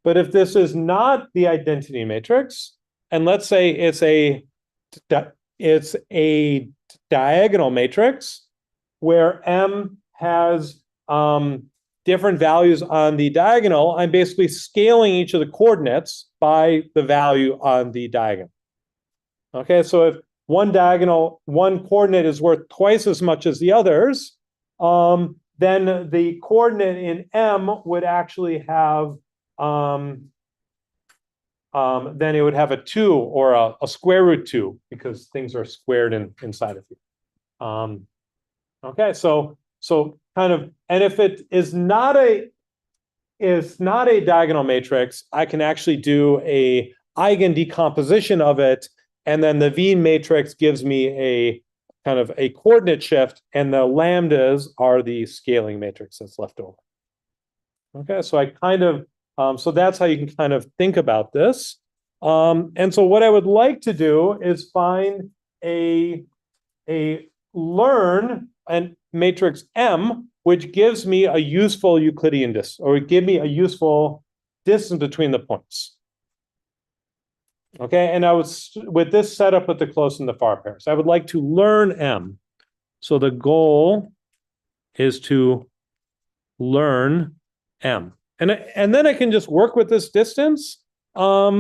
But if this is not the identity matrix, and let's say it's a diagonal matrix where M has different values on the diagonal, I'm basically scaling each of the coordinates by the value on the diagonal. Okay, so if one coordinate is worth twice as much as the others, then the coordinate in M would actually have then it would have a 2 or a square root 2 because things are squared inside of you. Okay, so kind of, and if it is not a diagonal matrix, I can actually do a eigendecomposition of it, and then the V matrix gives me a kind of a coordinate shift, and the lambdas are the scaling matrix that's left over. Okay, so I kind of so that's how you can kind of think about this. And so what I would like to do is find learn and matrix M, which gives me a useful Euclidean distance, or give me a useful distance between the points. Okay, and I was with this setup with the close and the far pairs. I would like to learn M. So the goal is to learn M. And then I can just work with this distance. I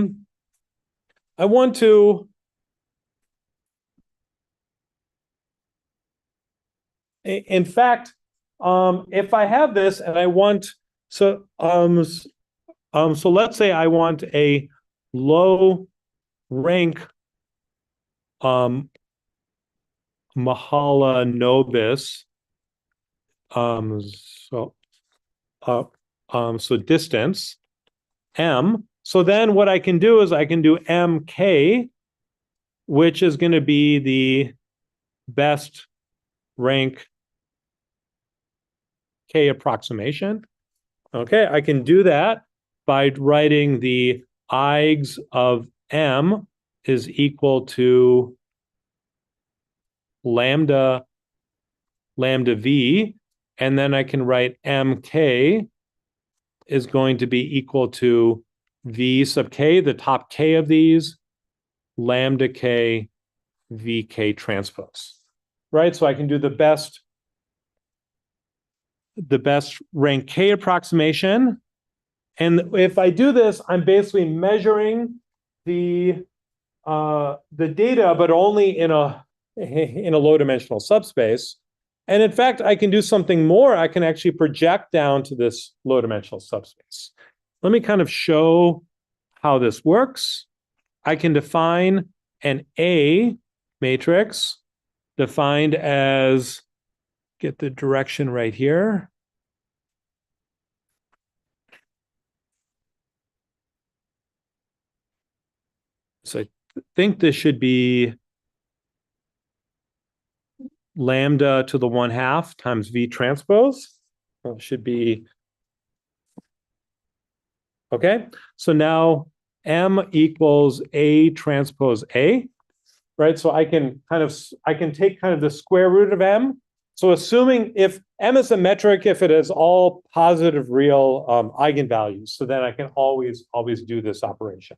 want to in fact, if I have this and I want so let's say I want a low rank Mahalanobis so distance M. So then what I can do is I can do MK, which is going to be the best rank K approximation. Okay, I can do that by writing the eigs of M is equal to lambda V, and then I can write MK is going to be equal to V sub K, the top K of these, lambda K VK transpose. Right, so I can do the best rank K approximation. And if I do this, I'm basically measuring the data, but only in a low dimensional subspace. And in fact, I can do something more. I can actually project down to this low dimensional subspace. Let me kind of show how this works. I can define an A matrix defined as, get the direction right here. So I think this should be lambda to the 1/2 times V transpose. Well, it should be, okay. So now M equals A transpose A, right? So I can take kind of the square root of M. So assuming if M is a metric, if it is all positive real eigenvalues, so then I can always do this operation.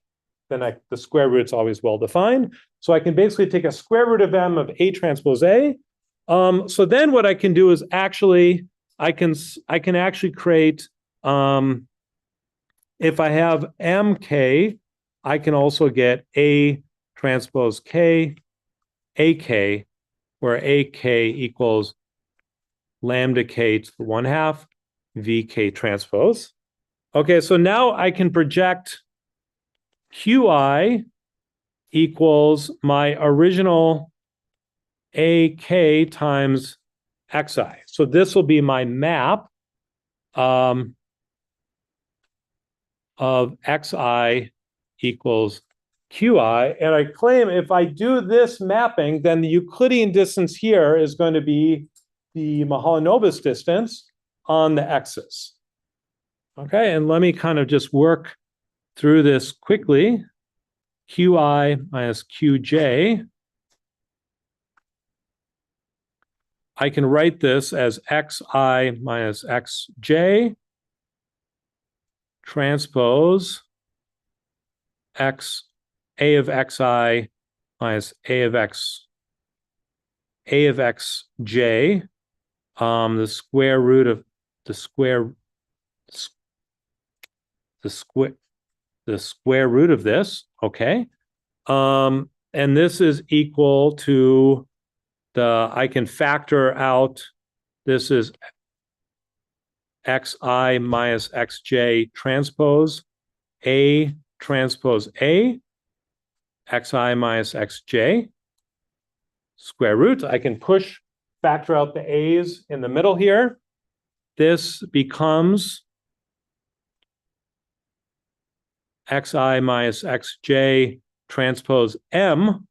Then the square root's always well defined. So I can basically take a square root of M of A transpose A. So then what I can do is actually, I can actually create, if I have MK, I can also get A transpose K, AK, where AK equals lambda K to the 1/2 VK transpose. Okay, so now I can project QI equals my original AK times XI. So this will be my map of XI equals QI. And I claim if I do this mapping, then the Euclidean distance here is going to be the Mahalanobis distance on the x's. Okay, and let me kind of just work through this quickly. QI minus QJ. I can write this as XI minus XJ transpose X A of XI minus A of XJ, the square root of the square root of this, okay? And this is equal to I can factor out, this is XI minus XJ transpose A transpose A, XI minus XJ, square root. I can factor out the A's in the middle here. This becomes XI minus XJ transpose M.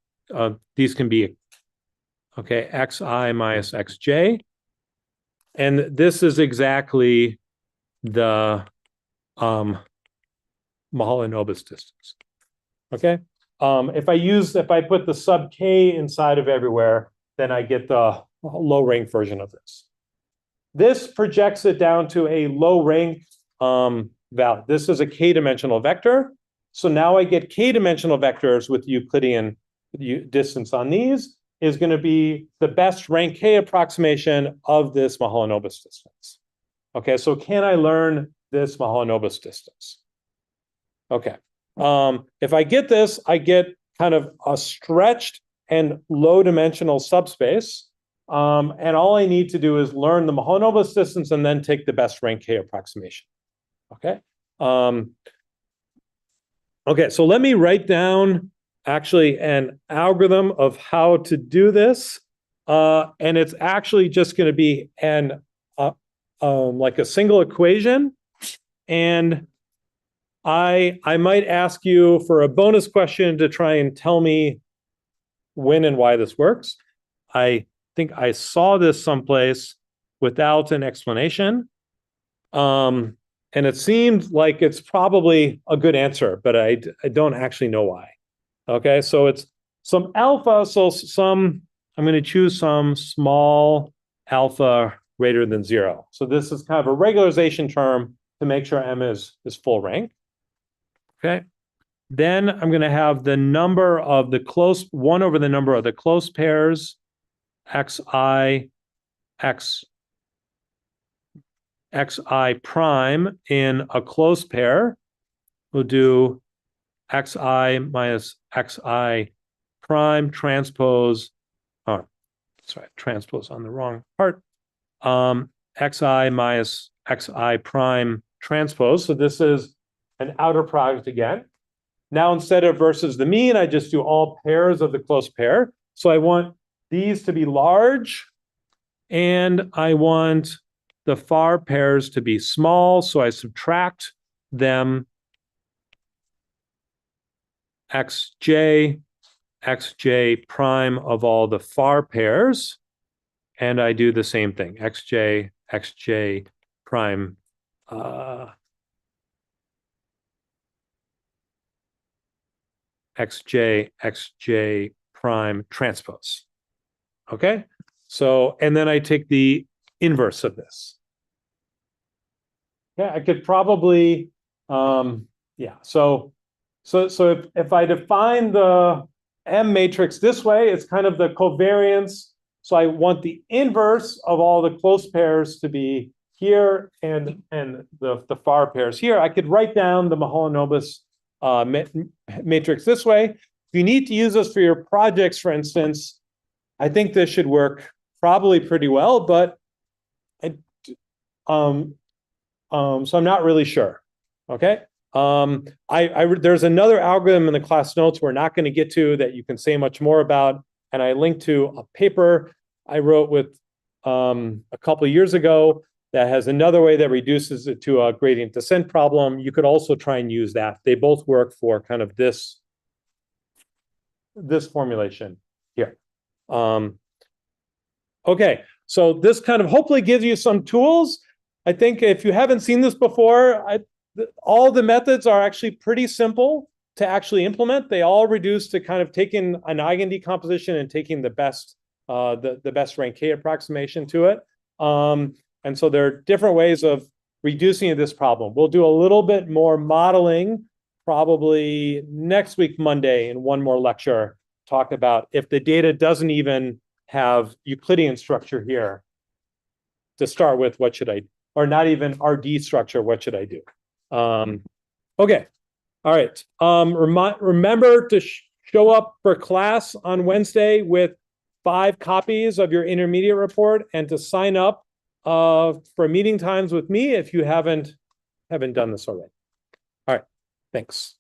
These can be, okay, XI minus XJ. And this is exactly the Mahalanobis distance. Okay. If I put the sub K inside of everywhere, then I get the low rank version of this. This projects it down to a low rank value. This is a K-dimensional vector. So now I get K-dimensional vectors with Euclidean distance on these is going to be the best rank K approximation of this Mahalanobis distance. Okay, so can I learn this Mahalanobis distance? Okay. If I get this, I get kind of a stretched and low dimensional subspace. And all I need to do is learn the Mahalanobis distance and then take the best rank K approximation. Okay. Okay, so let me write down actually an algorithm of how to do this. And it's actually just going to be like a single equation. And I might ask you for a bonus question to try and tell me when and why this works. I think I saw this someplace without an explanation. And it seemed like it's probably a good answer, but I don't actually know why. Okay, so it's some alpha, so I'm going to choose some small alpha greater than 0. So this is kind of a regularization term to make sure M is full rank. Okay, then I'm going to have the number of the close, 1 over the number of the close pairs, xi prime in a close pair. We'll do xi minus xi prime transpose, transpose on the wrong part, xi minus xi prime transpose. So this is an outer product again. Now instead of versus the mean, I just do all pairs of the close pair. So I want these to be large, and I want the far pairs to be small. So I subtract them xj prime of all the far pairs, and I do the same thing, xj prime xj prime transpose. Okay, so and then I take the inverse of this. Yeah, I could probably so if I define the M matrix this way, it's kind of the covariance. So I want the inverse of all the close pairs to be here and the far pairs here. I could write down the Mahalanobis matrix this way. If you need to use this for your projects, for instance, I think this should work probably pretty well, but so I'm not really sure. Okay. There's another algorithm in the class notes we're not going to get to that you can say much more about. And I linked to a paper I wrote with a couple of years ago that has another way that reduces it to a gradient descent problem. You could also try and use that. They both work for kind of this formulation here. Okay, so this kind of hopefully gives you some tools. I think if you haven't seen this before, all the methods are actually pretty simple to actually implement. They all reduce to kind of taking an eigendecomposition and taking the best rank K approximation to it. And so there are different ways of reducing this problem. We'll do a little bit more modeling probably next week, Monday, in one more lecture, talk about if the data doesn't even have Euclidean structure here to start with, what should I do? Or not even RD structure, what should I do? Okay, all right. Remember to show up for class on Wednesday with 5 copies of your intermediate report and to sign up for meeting times with me if you haven't done this already. All right, thanks.